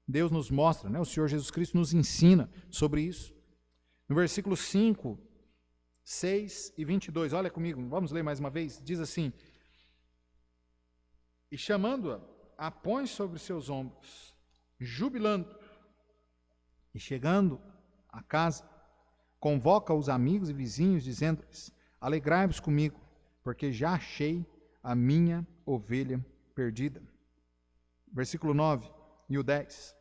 Deus nos mostra, né? O Senhor Jesus Cristo nos ensina sobre isso. No versículo 5, 6 e 22, olha comigo, vamos ler mais uma vez, diz assim: e chamando-a, a põe sobre seus ombros, jubilando, e chegando à casa, convoca os amigos e vizinhos, dizendo-lhes: alegrai-vos comigo, porque já achei a minha ovelha perdida. Versículo 9 e o 10.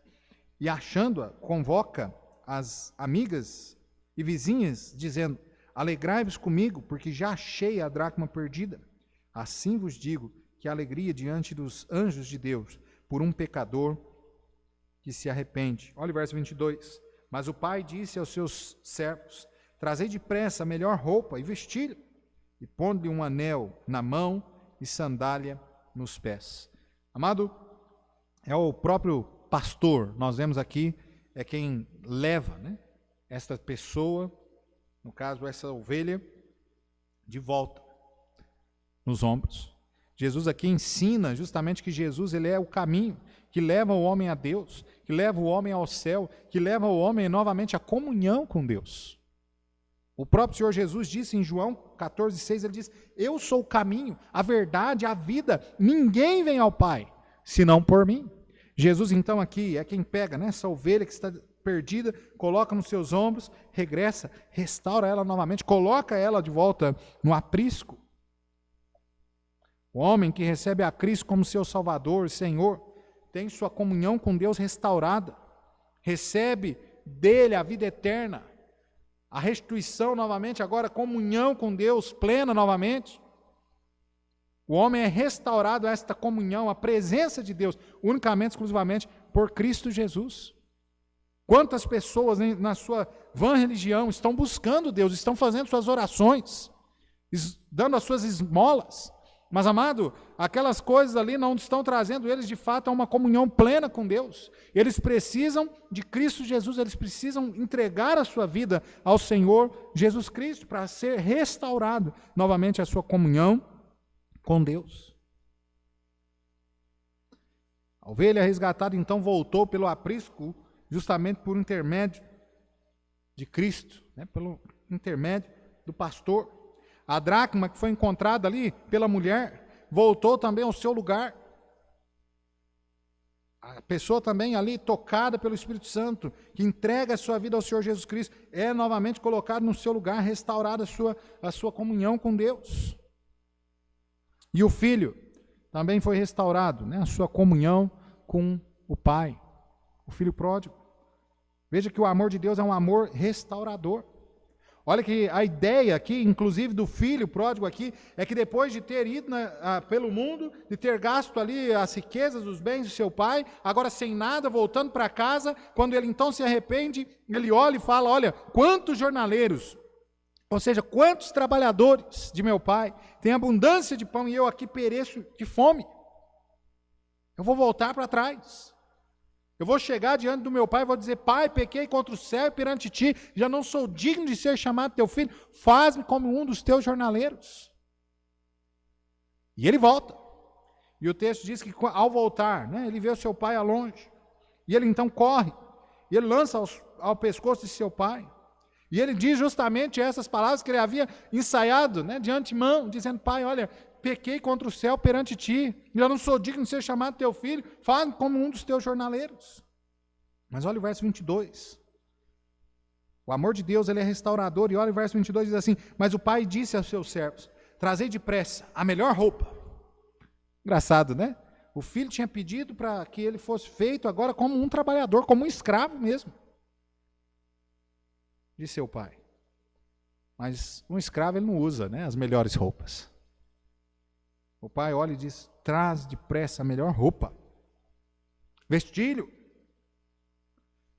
E achando-a, convoca as amigas e vizinhas, dizendo: alegrai-vos comigo, porque já achei a dracma perdida. Assim vos digo que a alegria diante dos anjos de Deus por um pecador que se arrepende. Olha o verso 22. Mas o pai disse aos seus servos: trazei depressa a melhor roupa e vestir, e pondo-lhe um anel na mão e sandália nos pés. Amado, é o próprio pastor, nós vemos aqui, é quem leva, né, esta pessoa, no caso essa ovelha, de volta nos ombros. Jesus aqui ensina justamente que Jesus, ele é o caminho que leva o homem a Deus, que leva o homem ao céu, que leva o homem novamente à comunhão com Deus. O próprio Senhor Jesus disse em João 14,6, ele diz: eu sou o caminho, a verdade, a vida, ninguém vem ao Pai, senão por mim. Jesus então aqui é quem pega, né, essa ovelha que está perdida, coloca nos seus ombros, regressa, restaura ela novamente, coloca ela de volta no aprisco. O homem que recebe a Cristo como seu Salvador, Senhor, tem sua comunhão com Deus restaurada, recebe dele a vida eterna, a restituição novamente, agora comunhão com Deus plena novamente. O homem é restaurado a esta comunhão, a presença de Deus, unicamente, exclusivamente por Cristo Jesus. Quantas pessoas na sua vã religião estão buscando Deus, estão fazendo suas orações, dando as suas esmolas, mas, amado, aquelas coisas ali não estão trazendo eles de fato a uma comunhão plena com Deus. Eles precisam de Cristo Jesus, eles precisam entregar a sua vida ao Senhor Jesus Cristo para ser restaurado novamente a sua comunhão com Deus. A ovelha resgatada então voltou pelo aprisco justamente por intermédio de Cristo, né, pelo intermédio do pastor. A dracma que foi encontrada ali pela mulher voltou também ao seu lugar. A pessoa também ali tocada pelo Espírito Santo, que entrega a sua vida ao Senhor Jesus Cristo, é novamente colocada no seu lugar, restaurada a sua comunhão com Deus. E o filho também foi restaurado, né, a sua comunhão com o Pai, o filho pródigo. Veja que o amor de Deus é um amor restaurador. Olha que a ideia aqui, inclusive do filho pródigo aqui, é que depois de ter ido pelo mundo, de ter gasto ali as riquezas, os bens de seu pai, agora sem nada, voltando para casa, quando ele então se arrepende, ele olha e fala: olha, quantos jornaleiros, ou seja, quantos trabalhadores de meu pai têm abundância de pão e eu aqui pereço de fome. Eu vou voltar para trás. Eu vou chegar diante do meu pai e vou dizer: pai, pequei contra o céu e perante ti, já não sou digno de ser chamado teu filho, faz-me como um dos teus jornaleiros. E ele volta. E o texto diz que ao voltar, né, ele vê o seu pai a longe, e ele então corre, e ele lança ao pescoço de seu pai, e ele diz justamente essas palavras que ele havia ensaiado, né, de antemão, dizendo: pai, olha, pequei contra o céu perante ti, já não sou digno de ser chamado teu filho, faz-me como um dos teus jornaleiros. Mas olha o verso 22. O amor de Deus, ele é restaurador, e olha o verso 22, diz assim: mas o pai disse aos seus servos: trazei depressa a melhor roupa. Engraçado, né? O filho tinha pedido para que ele fosse feito agora como um trabalhador, como um escravo mesmo, de seu pai. Mas um escravo, ele não usa, né, as melhores roupas. O pai olha e diz: traz depressa a melhor roupa, vestilho,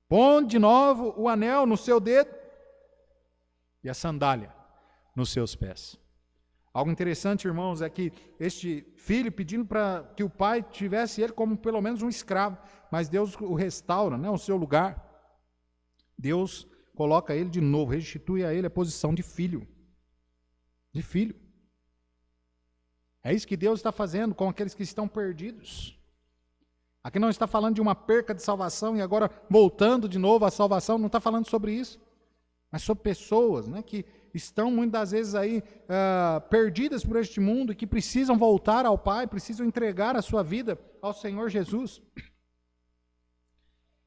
põe de novo o anel no seu dedo e a sandália nos seus pés. Algo interessante, irmãos, é que este filho pedindo para que o pai tivesse ele como pelo menos um escravo, mas Deus o restaura, né, ao seu lugar. Deus coloca ele de novo, restitui a ele a posição de filho. De filho. É isso que Deus está fazendo com aqueles que estão perdidos. Aqui não está falando de uma perca de salvação e agora voltando de novo à salvação, não está falando sobre isso. Mas sobre pessoas, né, que estão muitas das vezes aí perdidas por este mundo e que precisam voltar ao Pai, precisam entregar a sua vida ao Senhor Jesus.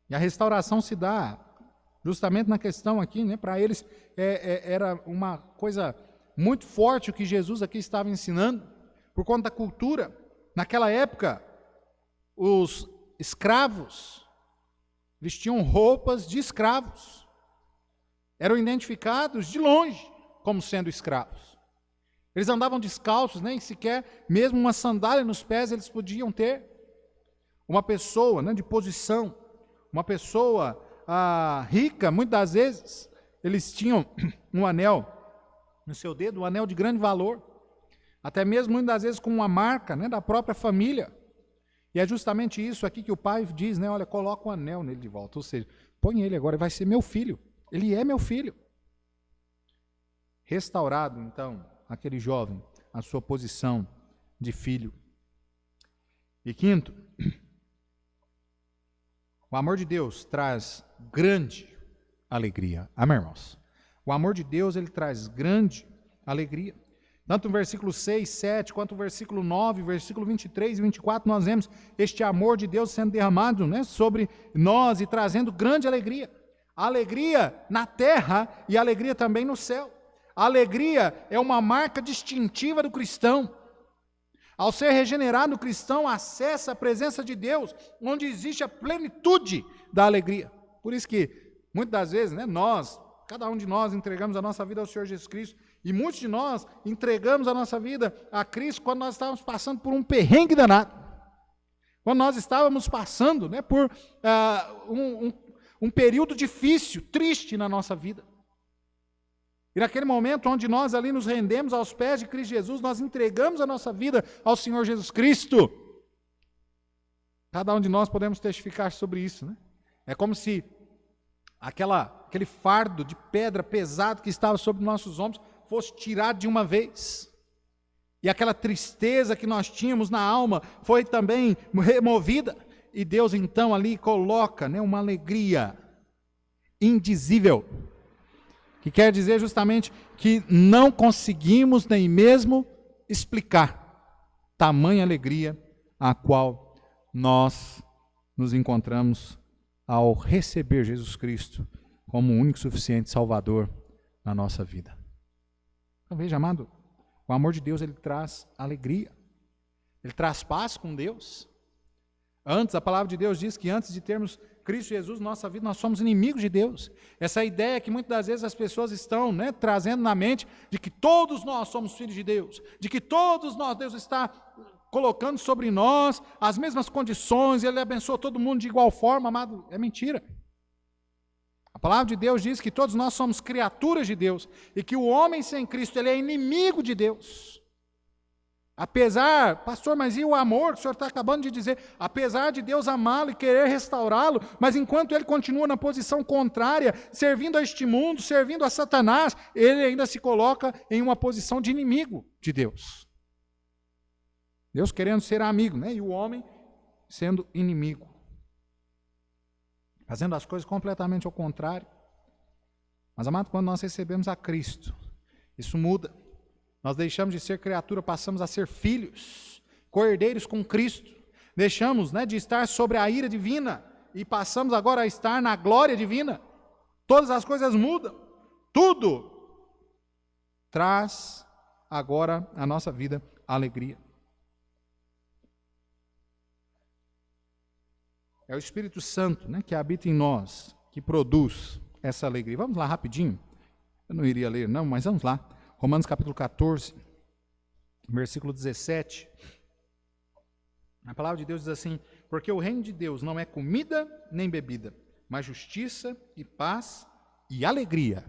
E a restauração se dá justamente na questão aqui, né, para eles era uma coisa muito forte o que Jesus aqui estava ensinando, por conta da cultura. Naquela época, os escravos vestiam roupas de escravos. Eram identificados de longe como sendo escravos. Eles andavam descalços, nem sequer, mesmo uma sandália nos pés eles podiam ter. Uma pessoa, né, de posição, uma pessoa rica, muitas das vezes, eles tinham um anel no seu dedo, um anel de grande valor, até mesmo muitas das vezes com uma marca, né, da própria família. E é justamente isso aqui que o pai diz, né, olha, coloca o anel nele de volta, ou seja, põe ele agora, vai ser meu filho, ele é meu filho. Restaurado, então, aquele jovem, a sua posição de filho. E quinto, o amor de Deus traz grande alegria. Amém, irmãos? O amor de Deus, ele traz grande alegria. Tanto no versículo 6, 7, quanto no versículo 9, versículo 23 e 24, nós vemos este amor de Deus sendo derramado, né, sobre nós e trazendo grande alegria. Alegria na terra e alegria também no céu. A alegria é uma marca distintiva do cristão. Ao ser regenerado, o cristão acessa a presença de Deus, onde existe a plenitude da alegria. Por isso que, muitas das vezes, né, cada um de nós entregamos a nossa vida ao Senhor Jesus Cristo, e muitos de nós entregamos a nossa vida a Cristo quando nós estávamos passando por um perrengue danado. Quando nós estávamos passando, né, por um período difícil, triste na nossa vida. E naquele momento onde nós ali nos rendemos aos pés de Cristo Jesus, nós entregamos a nossa vida ao Senhor Jesus Cristo. Cada um de nós podemos testificar sobre isso, né? É como se aquele fardo de pedra pesado que estava sobre nossos ombros fosse tirado de uma vez. E aquela tristeza que nós tínhamos na alma foi também removida. E Deus então ali coloca, né, uma alegria indizível, que quer dizer justamente que não conseguimos nem mesmo explicar tamanha alegria a qual nós nos encontramos ao receber Jesus Cristo como o único e suficiente Salvador na nossa vida. Então veja, amado, o amor de Deus, ele traz alegria, ele traz paz com Deus. Antes, a palavra de Deus diz que antes de termos Cristo Jesus na nossa vida, nós somos inimigos de Deus. Essa ideia que muitas das vezes as pessoas estão, né, trazendo na mente, de que todos nós somos filhos de Deus, de que todos nós, Deus está colocando sobre nós as mesmas condições, Ele abençoa todo mundo de igual forma, amado, é mentira. A palavra de Deus diz que todos nós somos criaturas de Deus, e que o homem sem Cristo, ele é inimigo de Deus. Apesar, pastor, mas e o amor que o senhor está acabando de dizer? Apesar de Deus amá-lo e querer restaurá-lo, mas enquanto ele continua na posição contrária, servindo a este mundo, servindo a Satanás, ele ainda se coloca em uma posição de inimigo de Deus. Deus querendo ser amigo, né? E o homem sendo inimigo. Fazendo as coisas completamente ao contrário. Mas, amado, quando nós recebemos a Cristo, isso muda. Nós deixamos de ser criatura, passamos a ser filhos, co-herdeiros com Cristo. Deixamos, né, de estar sobre a ira divina e passamos agora a estar na glória divina. Todas as coisas mudam. Tudo traz agora a nossa vida alegria. É o Espírito Santo, né, que habita em nós, que produz essa alegria. Vamos lá rapidinho. Eu não iria ler não, mas vamos lá. Romanos capítulo 14, versículo 17. A palavra de Deus diz assim: porque o reino de Deus não é comida nem bebida, mas justiça e paz e alegria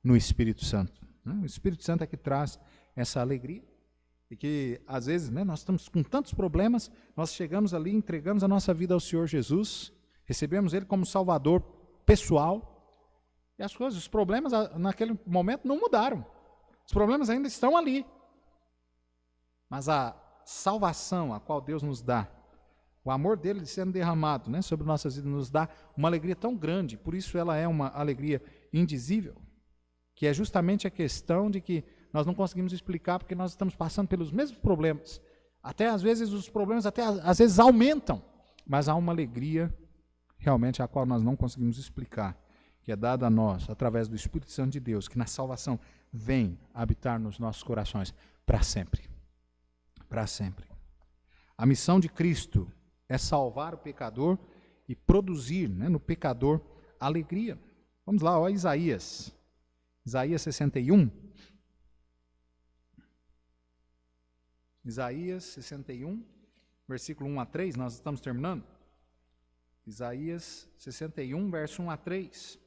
no Espírito Santo. O Espírito Santo é que traz essa alegria. E que, às vezes, né, nós estamos com tantos problemas, nós chegamos ali, entregamos a nossa vida ao Senhor Jesus, recebemos Ele como Salvador pessoal, e as coisas, os problemas naquele momento não mudaram. Os problemas ainda estão ali. Mas a salvação a qual Deus nos dá, o amor dele sendo derramado, né, sobre nossas vidas, nos dá uma alegria tão grande, por isso ela é uma alegria indizível, que é justamente a questão de que nós não conseguimos explicar porque nós estamos passando pelos mesmos problemas. Até às vezes os problemas até às vezes aumentam, mas há uma alegria realmente a qual nós não conseguimos explicar, que é dada a nós através do Espírito Santo de Deus, que na salvação vem habitar nos nossos corações para sempre. Para sempre. A missão de Cristo é salvar o pecador e produzir, né, no pecador alegria. Vamos lá, ó, Isaías 61. Isaías 61, versículo 1 a 3, nós estamos terminando. Isaías 61, verso 1 a 3.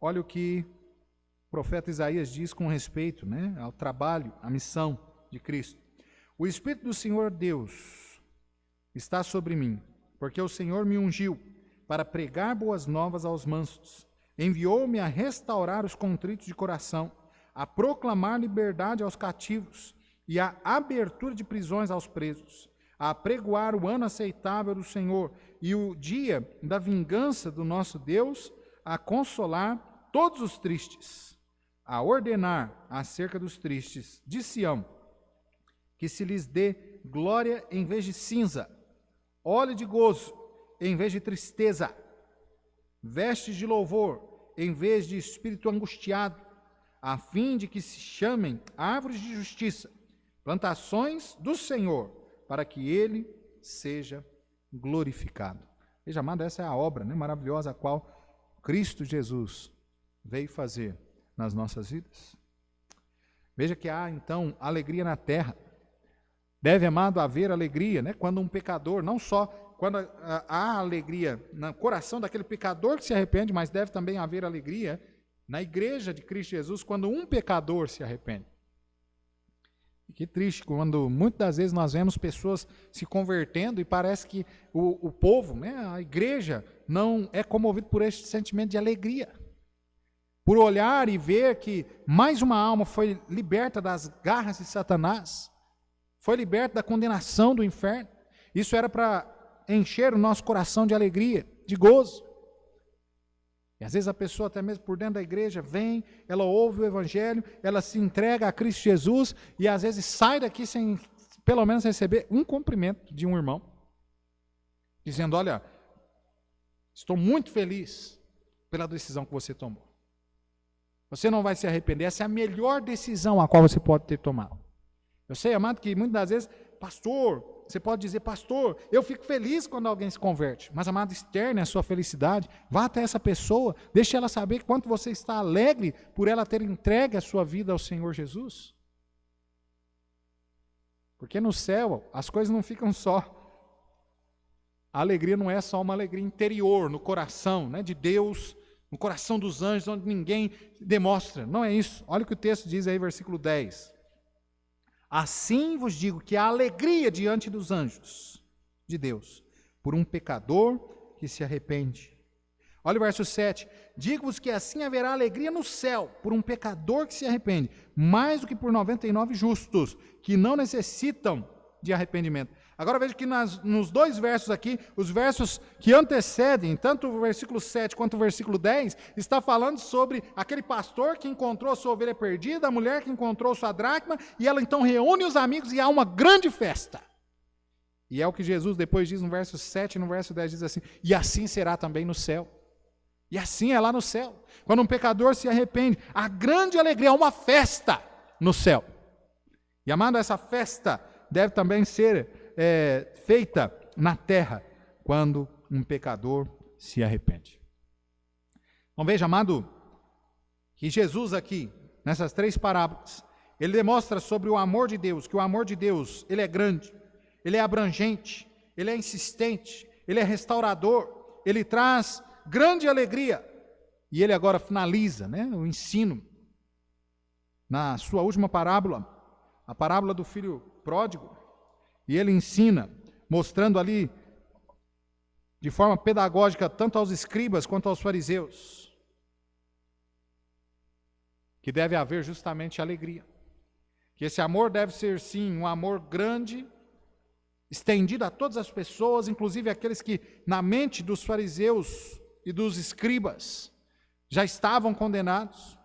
Olha o que o profeta Isaías diz com respeito, né, ao trabalho, à missão de Cristo. O Espírito do Senhor Deus está sobre mim, porque o Senhor me ungiu para pregar boas novas aos mansos. Enviou-me a restaurar os contritos de coração, a proclamar liberdade aos cativos e a abertura de prisões aos presos, a apregoar o ano aceitável do Senhor e o dia da vingança do nosso Deus, a consolar todos os tristes, a ordenar acerca dos tristes de Sião, que se lhes dê glória em vez de cinza, óleo de gozo em vez de tristeza, vestes de louvor em vez de espírito angustiado, a fim de que se chamem árvores de justiça, plantações do Senhor, para que Ele seja glorificado. Veja, amado, essa é a obra, né, maravilhosa a qual Cristo Jesus veio fazer nas nossas vidas. Veja que há, então, alegria na terra. Deve, amado, haver alegria, né, quando um pecador, não só quando há alegria no coração daquele pecador que se arrepende, mas deve também haver alegria na igreja de Cristo Jesus quando um pecador se arrepende. E que triste quando muitas das vezes nós vemos pessoas se convertendo e parece que o povo, né, a igreja, não é comovido por este sentimento de alegria. Por olhar e ver que mais uma alma foi liberta das garras de Satanás, foi liberta da condenação do inferno. Isso era para encher o nosso coração de alegria, de gozo. E às vezes a pessoa, até mesmo por dentro da igreja, vem, ela ouve o evangelho, ela se entrega a Cristo Jesus e às vezes sai daqui sem pelo menos receber um cumprimento de um irmão, dizendo: olha, estou muito feliz pela decisão que você tomou. Você não vai se arrepender, essa é a melhor decisão a qual você pode ter tomado. Eu sei, amado, que muitas das vezes, pastor, você pode dizer: pastor, eu fico feliz quando alguém se converte. Mas, amado, externe a sua felicidade. Vá até essa pessoa, deixe ela saber quanto você está alegre por ela ter entregue a sua vida ao Senhor Jesus. Porque no céu, as coisas não ficam só. A alegria não é só uma alegria interior, no coração, né, de Deus, no coração dos anjos, onde ninguém demonstra. Não é isso. Olha o que o texto diz aí, versículo 10. Assim vos digo que há alegria diante dos anjos de Deus, por um pecador que se arrepende. Olha o verso 7. Digo-vos que assim haverá alegria no céu, por um pecador que se arrepende, mais do que por 99 justos, que não necessitam de arrependimento. Agora veja que nos dois versos aqui, os versos que antecedem, tanto o versículo 7 quanto o versículo 10, está falando sobre aquele pastor que encontrou sua ovelha perdida, a mulher que encontrou sua dracma, e ela então reúne os amigos e há uma grande festa. E é o que Jesus depois diz no verso 7 e no verso 10, diz assim: e assim será também no céu. E assim é lá no céu. Quando um pecador se arrepende, a grande alegria é uma festa no céu. E amado, essa festa deve também ser feita na terra, quando um pecador se arrepende. Então veja, amado, que Jesus aqui, nessas três parábolas, ele demonstra sobre o amor de Deus, que o amor de Deus, ele é grande, ele é abrangente, ele é insistente, ele é restaurador, ele traz grande alegria. E ele agora finaliza, né, o ensino na sua última parábola, a parábola do filho pródigo. E ele ensina, mostrando ali, de forma pedagógica, tanto aos escribas quanto aos fariseus, que deve haver justamente alegria. que esse amor deve ser, sim, um amor grande, estendido a todas as pessoas, inclusive aqueles que, na mente dos fariseus e dos escribas, já estavam condenados,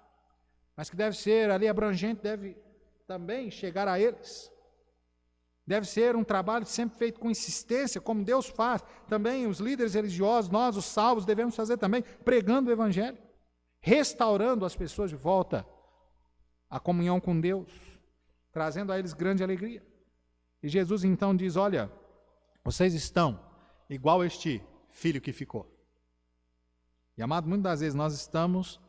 mas que deve ser ali abrangente, deve também chegar a eles. Deve ser um trabalho sempre feito com insistência, como Deus faz. Também os líderes religiosos, nós, os salvos, devemos fazer também, pregando o Evangelho, restaurando as pessoas de volta à comunhão com Deus, trazendo a eles grande alegria. E Jesus então diz, olha, vocês estão igual este filho que ficou. E amado, muitas das vezes nós estamos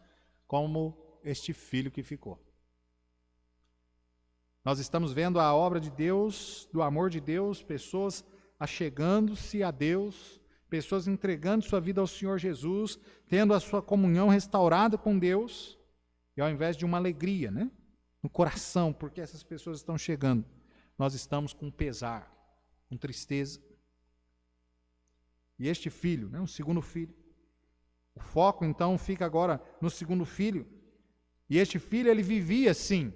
como este filho que ficou. Nós estamos vendo a obra de Deus, do amor de Deus, pessoas achegando-se a Deus, pessoas entregando sua vida ao Senhor Jesus, tendo a sua comunhão restaurada com Deus, e ao invés de uma alegria, né, no coração, porque essas pessoas estão chegando, nós estamos com pesar, com tristeza. E este filho, né, o segundo filho, o foco então fica agora no segundo filho, e este filho ele vivia sim,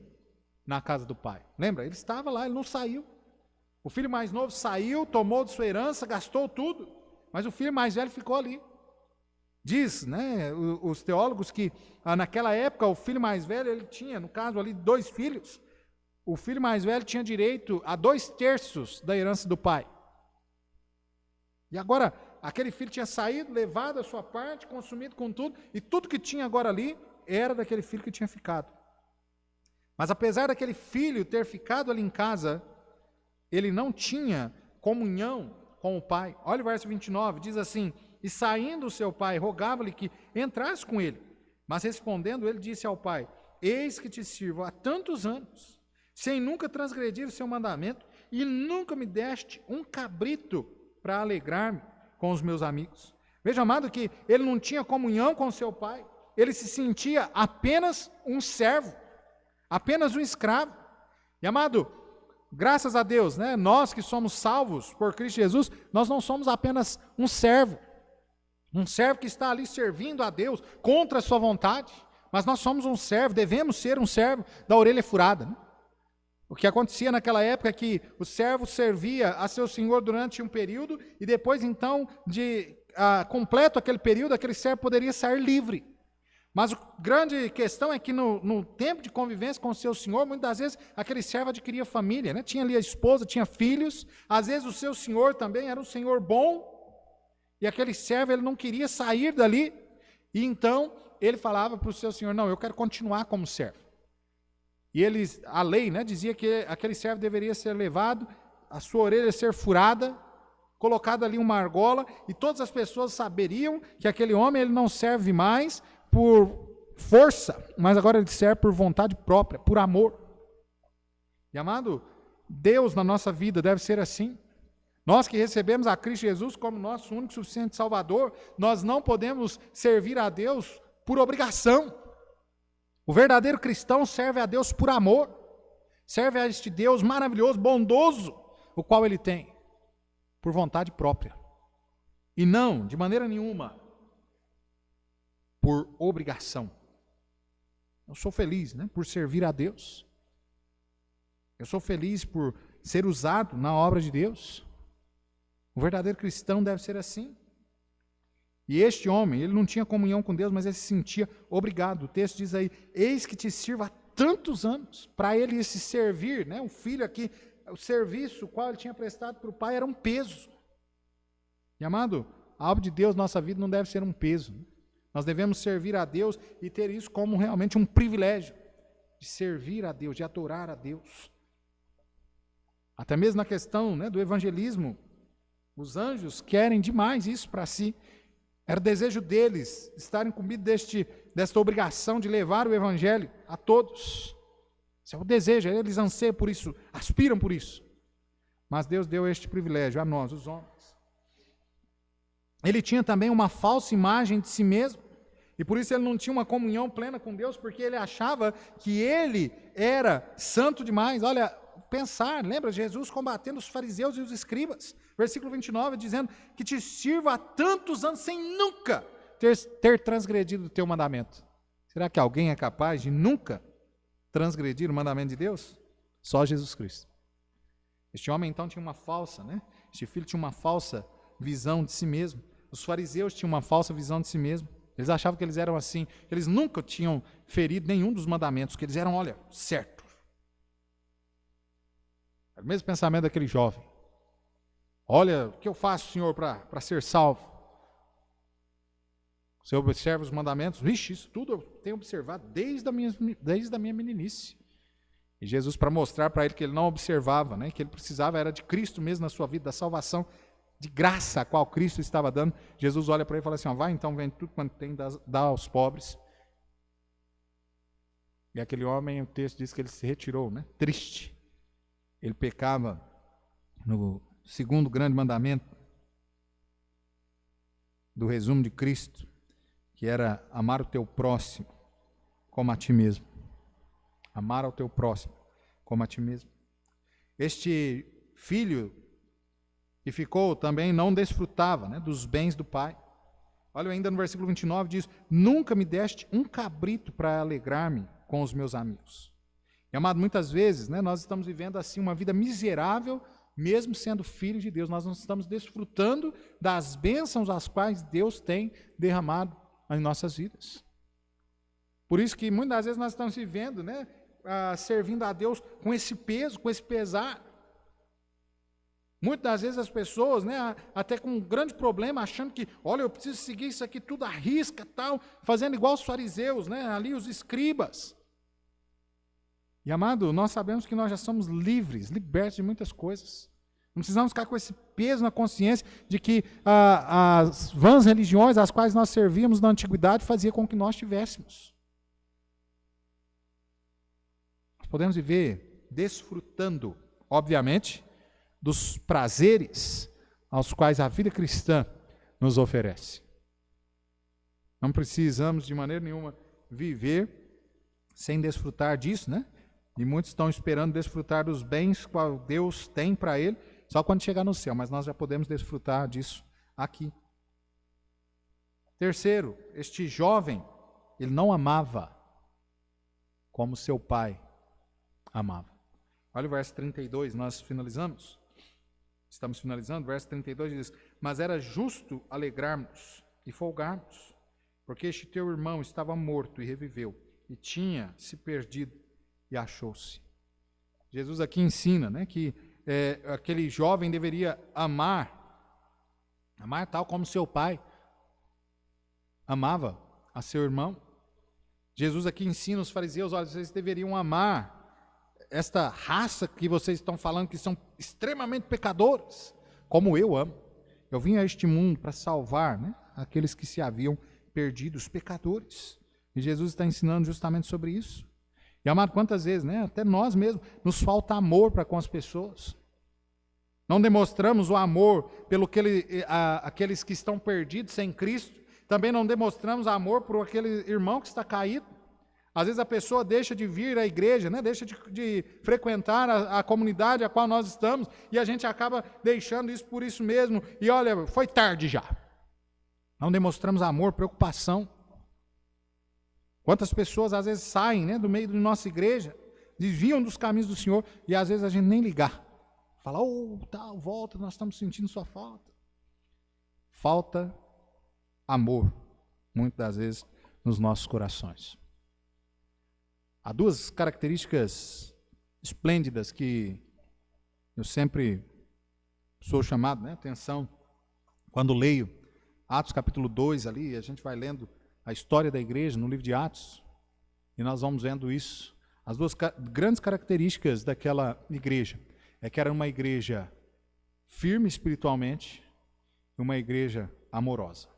na casa do pai. Lembra? Ele estava lá, ele não saiu. O filho mais novo saiu, tomou de sua herança, gastou tudo, mas o filho mais velho ficou ali. Diz, né, os teólogos que naquela época o filho mais velho, ele tinha, no caso ali, 2 filhos. O filho mais velho tinha direito a 2/3 da herança do pai. E agora, aquele filho tinha saído, levado a sua parte, consumido com tudo, e tudo que tinha agora ali era daquele filho que tinha ficado. Mas apesar daquele filho ter ficado ali em casa, ele não tinha comunhão com o pai. Olha o verso 29, diz assim, e saindo o seu pai, rogava-lhe que entrasse com ele. Mas respondendo, ele disse ao pai, eis que te sirvo há tantos anos, sem nunca transgredir o seu mandamento, e nunca me deste um cabrito para alegrar-me com os meus amigos. Veja, amado, que ele não tinha comunhão com o seu pai, ele se sentia apenas um servo, apenas um escravo. E amado, graças a Deus, né, nós que somos salvos por Cristo Jesus, nós não somos apenas um servo que está ali servindo a Deus contra a sua vontade, mas nós somos um servo, devemos ser um servo da orelha furada, né? O que acontecia naquela época é que o servo servia a seu senhor durante um período e depois então, completo aquele período, aquele servo poderia sair livre. Mas a grande questão é que no tempo de convivência com o seu senhor, muitas das vezes aquele servo adquiria família, né? Tinha ali a esposa, tinha filhos, às vezes o seu senhor também era um senhor bom, e aquele servo ele não queria sair dali, e então ele falava para o seu senhor, não, eu quero continuar como servo. E a lei, né, dizia que aquele servo deveria ser levado, a sua orelha ser furada, colocada ali uma argola, e todas as pessoas saberiam que aquele homem ele não serve mais por força, mas agora ele serve por vontade própria, por amor. E amado, Deus na nossa vida deve ser assim. Nós que recebemos a Cristo Jesus como nosso único e suficiente Salvador, nós não podemos servir a Deus por obrigação. O verdadeiro cristão serve a Deus por amor, serve a este Deus maravilhoso, bondoso, o qual ele tem, por vontade própria. E não, de maneira nenhuma, por obrigação. Eu sou feliz, né, por servir a Deus. Eu sou feliz por ser usado na obra de Deus. O verdadeiro cristão deve ser assim. E este homem, ele não tinha comunhão com Deus, mas ele se sentia obrigado. O texto diz aí, eis que te sirvo há tantos anos. Para ele esse servir, né, o filho aqui, o serviço o qual ele tinha prestado para o pai era um peso. E amado, a obra de Deus na nossa vida não deve ser um peso. Nós devemos servir a Deus e ter isso como realmente um privilégio, de servir a Deus, de adorar a Deus. Até mesmo na questão, né, do evangelismo, os anjos querem demais isso para si. Era o desejo deles estarem incumbidos desta obrigação de levar o evangelho a todos. Esse é o desejo, eles anseiam por isso, aspiram por isso. Mas Deus deu este privilégio a nós, os homens. Ele tinha também uma falsa imagem de si mesmo, e por isso ele não tinha uma comunhão plena com Deus, porque ele achava que ele era santo demais. Olha, pensar, lembra Jesus combatendo os fariseus e os escribas, versículo 29, dizendo que te sirvo há tantos anos sem nunca ter transgredido o teu mandamento. Será que alguém é capaz de nunca transgredir o mandamento de Deus? Só Jesus Cristo. Este homem então tinha uma falsa, né? Este filho tinha uma falsa visão de si mesmo. Os fariseus tinham uma falsa visão de si mesmo. Eles achavam que eles eram assim. Eles nunca tinham ferido nenhum dos mandamentos, que eles eram, olha, certo. Era o mesmo pensamento daquele jovem. Olha, o que eu faço, Senhor, para ser salvo? Você observa os mandamentos? Vixe, isso tudo eu tenho observado desde a minha meninice. E Jesus, para mostrar para ele que ele não observava, né, que ele precisava, era de Cristo mesmo na sua vida, da salvação de graça a qual Cristo estava dando, Jesus olha para ele e fala assim, ó, vai então, vende tudo quanto tem, dá aos pobres. E aquele homem, o texto diz que ele se retirou, né, triste. Ele pecava no segundo grande mandamento do resumo de Cristo, que era amar o teu próximo como a ti mesmo. Amar ao teu próximo como a ti mesmo. Este filho que ficou também não desfrutava, né, dos bens do pai. Olha ainda no versículo 29 diz, nunca me deste um cabrito para alegrar-me com os meus amigos. E amado, muitas vezes, né, nós estamos vivendo assim uma vida miserável, mesmo sendo filhos de Deus. Nós não estamos desfrutando das bênçãos as quais Deus tem derramado em nossas vidas. Por isso que muitas vezes nós estamos vivendo, né, servindo a Deus com esse peso, com esse pesar. Muitas das vezes as pessoas, né, até com um grande problema, achando que, olha, eu preciso seguir isso aqui tudo à risca, tal, fazendo igual os fariseus, né, ali os escribas. E amado, nós sabemos que nós já somos livres, libertos de muitas coisas. Não precisamos ficar com esse peso na consciência de que as vãs religiões às quais nós servíamos na antiguidade faziam com que nós tivéssemos. Podemos viver desfrutando, obviamente, dos prazeres aos quais a vida cristã nos oferece. Não precisamos de maneira nenhuma viver sem desfrutar disso, né? E muitos estão esperando desfrutar dos bens que Deus tem para ele, só quando chegar no céu, mas nós já podemos desfrutar disso aqui. Terceiro, este jovem, ele não amava como seu pai amava. Olha o verso 32, nós finalizamos. Estamos finalizando, verso 32 diz, mas era justo alegrarmos e folgarmos, porque este teu irmão estava morto e reviveu, e tinha se perdido e achou-se. Jesus aqui ensina, né, que aquele jovem deveria amar tal como seu pai amava a seu irmão. Jesus aqui ensina os fariseus, olha, vocês deveriam amar esta raça que vocês estão falando que são extremamente pecadores, como eu amo. Eu vim a este mundo para salvar, né, aqueles que se haviam perdido, os pecadores. E Jesus está ensinando justamente sobre isso. E amado, quantas vezes, né, até nós mesmos, nos falta amor para com as pessoas. Não demonstramos o amor pelo aqueles que estão perdidos sem Cristo. Também não demonstramos amor por aquele irmão que está caído. Às vezes a pessoa deixa de vir à igreja, né? Deixa de frequentar a comunidade a qual nós estamos, e a gente acaba deixando isso por isso mesmo, e olha, foi tarde já. Não demonstramos amor, preocupação. Quantas pessoas às vezes saem, né, do meio da nossa igreja, desviam dos caminhos do Senhor, e às vezes a gente nem ligar. Fala, tal, volta, nós estamos sentindo sua falta. Falta amor, muitas das vezes, nos nossos corações. Há duas características esplêndidas que eu sempre sou chamado, né, atenção quando leio Atos capítulo 2 ali, a gente vai lendo a história da igreja no livro de Atos, e nós vamos vendo isso. As duas grandes características daquela igreja é que era uma igreja firme espiritualmente e uma igreja amorosa.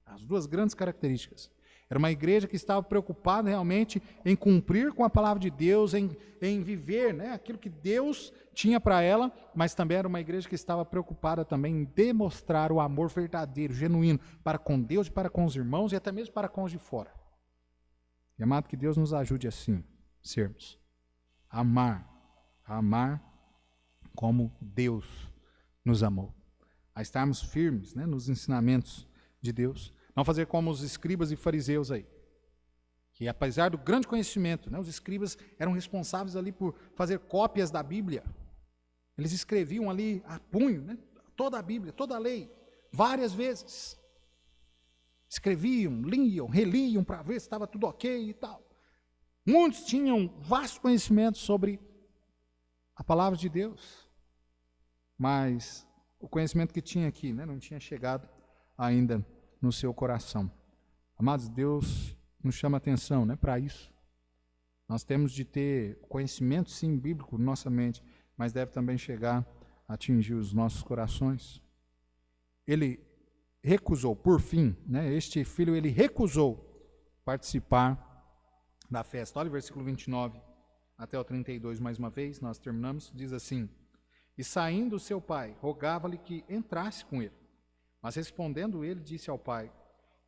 As duas grandes características. Era uma igreja que estava preocupada realmente em cumprir com a palavra de Deus, em viver, né, aquilo que Deus tinha para ela, mas também era uma igreja que estava preocupada também em demonstrar o amor verdadeiro, genuíno, para com Deus e para com os irmãos e até mesmo para com os de fora. E amado, que Deus nos ajude assim, sermos. Amar como Deus nos amou. A estarmos firmes, né, nos ensinamentos de Deus. Não fazer como os escribas e fariseus aí, que apesar do grande conhecimento, né, os escribas eram responsáveis ali por fazer cópias da Bíblia. Eles escreviam ali a punho, né, toda a Bíblia, toda a lei, várias vezes. Escreviam, liam, reliam para ver se estava tudo ok e tal. Muitos tinham vasto conhecimento sobre a palavra de Deus, mas o conhecimento que tinha aqui, né, não tinha chegado ainda no seu coração. Amados, Deus nos chama atenção, né, para isso. Nós temos de ter conhecimento, sim, bíblico na nossa mente, mas deve também chegar a atingir os nossos corações. Ele recusou, por fim, né, este filho, ele recusou participar da festa. Olha o versículo 29 até o 32, mais uma vez, nós terminamos, diz assim: E saindo seu pai, rogava-lhe que entrasse com ele. Mas respondendo ele, disse ao pai: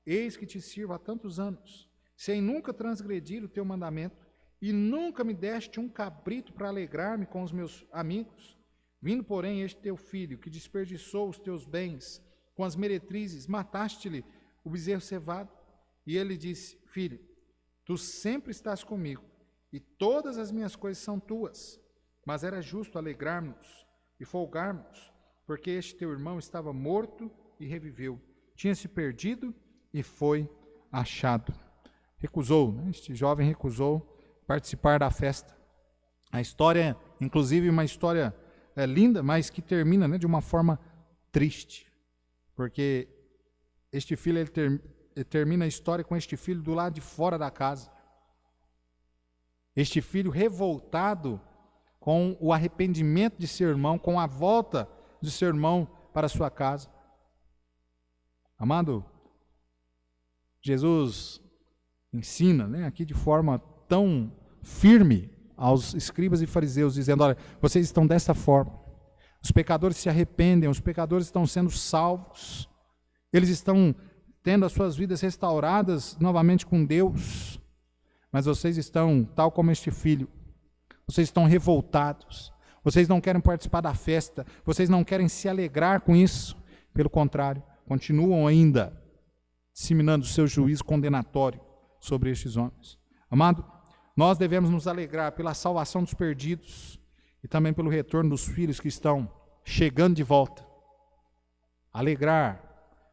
Eis que te sirvo há tantos anos, sem nunca transgredir o teu mandamento, e nunca me deste um cabrito para alegrar-me com os meus amigos. Vindo, porém, este teu filho, que desperdiçou os teus bens com as meretrizes, mataste-lhe o bezerro cevado. E ele disse: Filho, tu sempre estás comigo, e todas as minhas coisas são tuas. Mas era justo alegrarmos e folgarmos, porque este teu irmão estava morto e reviveu, tinha se perdido e foi achado. Recusou, né? Este jovem recusou participar da festa. A história, inclusive, uma história linda, mas que termina, né, de uma forma triste, porque este filho, ele termina a história com este filho do lado de fora da casa. Este filho revoltado com o arrependimento de seu irmão, com a volta de seu irmão para sua casa. Amado, Jesus ensina, né, aqui de forma tão firme aos escribas e fariseus, dizendo: olha, vocês estão dessa forma. Os pecadores se arrependem, os pecadores estão sendo salvos. Eles estão tendo as suas vidas restauradas novamente com Deus. Mas vocês estão, tal como este filho, vocês estão revoltados. Vocês não querem participar da festa. Vocês não querem se alegrar com isso. Pelo contrário, continuam ainda disseminando o seu juízo condenatório sobre estes homens. Amado, nós devemos nos alegrar pela salvação dos perdidos e também pelo retorno dos filhos que estão chegando de volta. Alegrar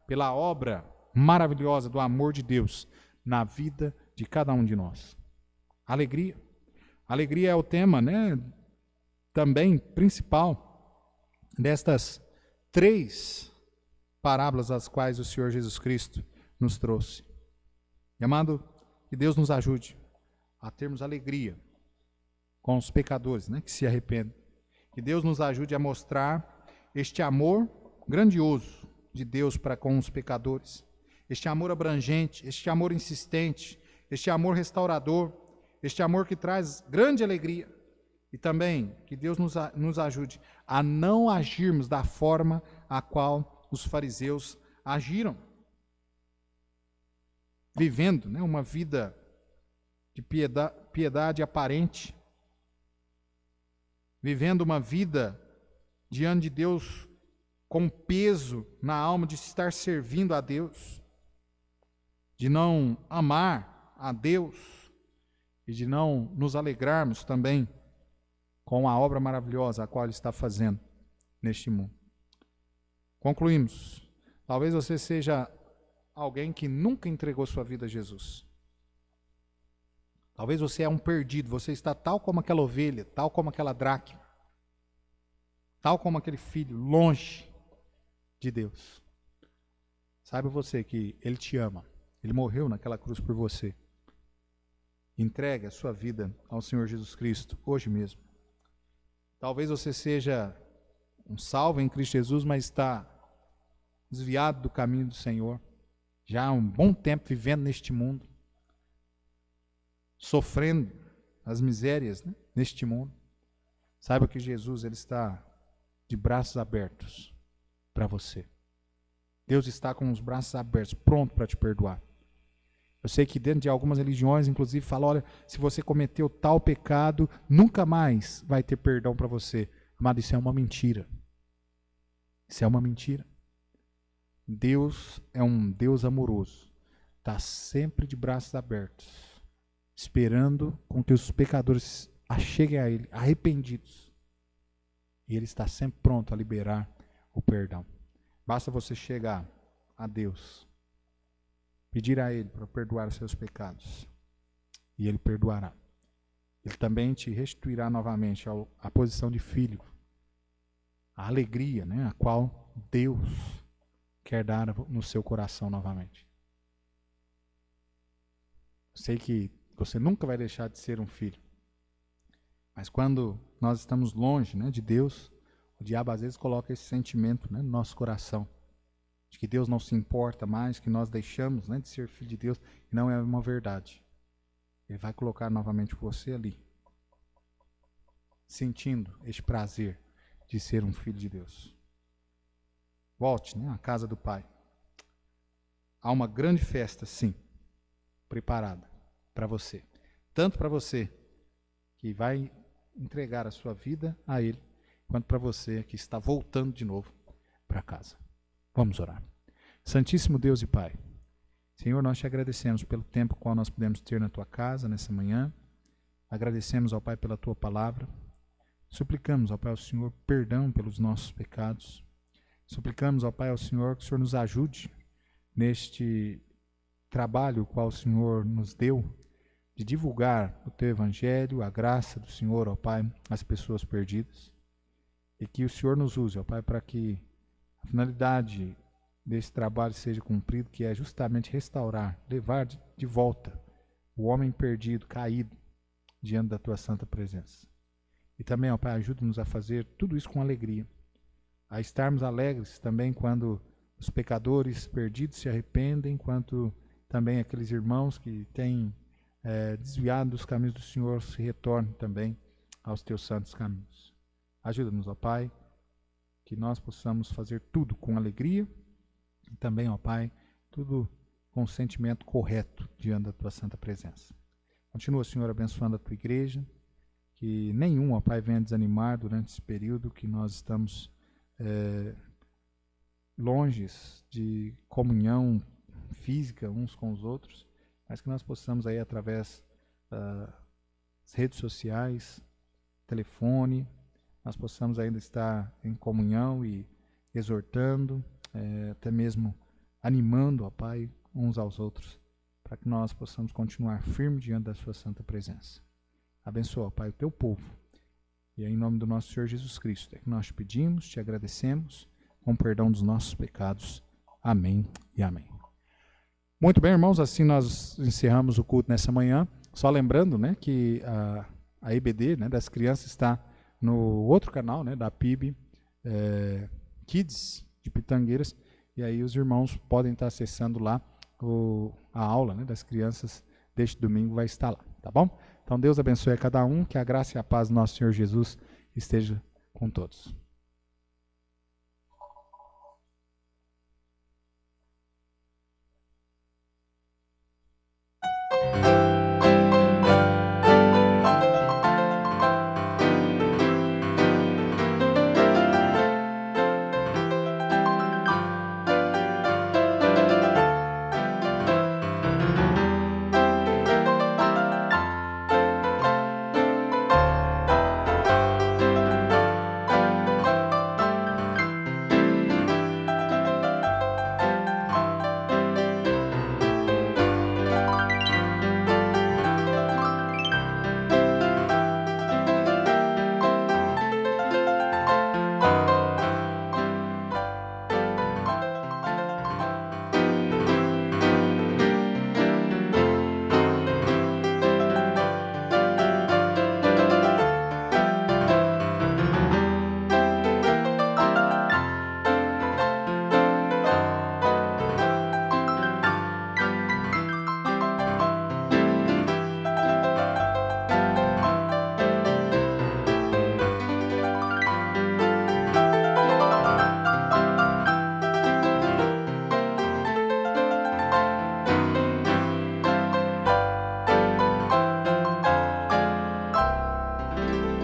pela obra maravilhosa do amor de Deus na vida de cada um de nós. Alegria. Alegria é o tema, né, também principal destas 3 parábolas as quais o Senhor Jesus Cristo nos trouxe. E, amado, que Deus nos ajude a termos alegria com os pecadores, né, que se arrependem. Que Deus nos ajude a mostrar este amor grandioso de Deus para com os pecadores. Este amor abrangente, este amor insistente, este amor restaurador, este amor que traz grande alegria. E também que Deus nos ajude a não agirmos da forma a qual os fariseus agiram, vivendo, né, uma vida de piedade aparente, vivendo uma vida diante de Deus com peso na alma de estar servindo a Deus, de não amar a Deus e de não nos alegrarmos também com a obra maravilhosa a qual Ele está fazendo neste mundo. Concluímos. Talvez você seja alguém que nunca entregou sua vida a Jesus. Talvez você é um perdido, você está tal como aquela ovelha, tal como aquela dracma, tal como aquele filho, longe de Deus. Saiba você que Ele te ama, Ele morreu naquela cruz por você. Entregue a sua vida ao Senhor Jesus Cristo, hoje mesmo. Talvez você seja um salvo em Cristo Jesus, mas está desviado do caminho do Senhor, já há um bom tempo vivendo neste mundo, sofrendo as misérias, né, neste mundo. Saiba que Jesus, Ele está de braços abertos para você. Deus está com os braços abertos, pronto para te perdoar. Eu sei que dentro de algumas religiões, inclusive, fala: olha, se você cometeu tal pecado, nunca mais vai ter perdão para você. Amado, isso é uma mentira. Isso é uma mentira. Deus é um Deus amoroso. Está sempre de braços abertos esperando com que os pecadores cheguem a Ele, arrependidos. E Ele está sempre pronto a liberar o perdão. Basta você chegar a Deus, pedir a Ele para perdoar os seus pecados, e Ele perdoará. Ele também te restituirá novamente à posição de filho, a alegria, né, a qual Deus quer dar no seu coração novamente. Sei que você nunca vai deixar de ser um filho, mas quando nós estamos longe, né, de Deus, o diabo às vezes coloca esse sentimento, né, no nosso coração, de que Deus não se importa mais, que nós deixamos, né, de ser filho de Deus, e não é uma verdade. Ele vai colocar novamente você ali, sentindo este prazer de ser um filho de Deus. Volte, né, à casa do Pai. Há uma grande festa, sim, preparada para você. Tanto para você que vai entregar a sua vida a Ele, quanto para você que está voltando de novo para casa. Vamos orar. Santíssimo Deus e Pai, Senhor, nós te agradecemos pelo tempo qual nós podemos ter na Tua casa nessa manhã. Agradecemos ao Pai pela Tua palavra. Suplicamos ao Pai ao Senhor perdão pelos nossos pecados. Suplicamos ao Pai ao Senhor que o Senhor nos ajude neste trabalho qual o Senhor nos deu de divulgar o Teu Evangelho, a graça do Senhor, ó Pai, às pessoas perdidas. E que o Senhor nos use, ó Pai, para que a finalidade desse trabalho seja cumprido, que é justamente restaurar, levar de volta o homem perdido, caído, diante da Tua santa presença. E também, ó Pai, ajuda-nos a fazer tudo isso com alegria, a estarmos alegres também quando os pecadores perdidos se arrependem, quanto também aqueles irmãos que têm desviado dos caminhos do Senhor se retornem também aos Teus santos caminhos. Ajuda-nos, ó Pai, que nós possamos fazer tudo com alegria e também, ó Pai, tudo com o sentimento correto diante da Tua santa presença. Continua, Senhor, abençoando a Tua igreja, que nenhum, ó Pai, venha desanimar durante esse período que nós estamos longes de comunhão física uns com os outros, mas que nós possamos aí através das redes sociais, telefone, nós possamos ainda estar em comunhão e exortando, até mesmo animando, ó Pai, uns aos outros, para que nós possamos continuar firmes diante da Sua santa presença. Abençoa, ó Pai, o Teu povo. E é em nome do nosso Senhor Jesus Cristo é que nós te pedimos, te agradecemos, com perdão dos nossos pecados. Amém e amém. Muito bem, irmãos, assim nós encerramos o culto nessa manhã. Só lembrando, né, que a EBD, né, das crianças está no outro canal, né, da PIB Kids de Pitangueiras, e aí os irmãos podem estar acessando lá a aula, né, das crianças deste domingo vai estar lá, tá bom? Então Deus abençoe a cada um, que a graça e a paz do nosso Senhor Jesus esteja com todos.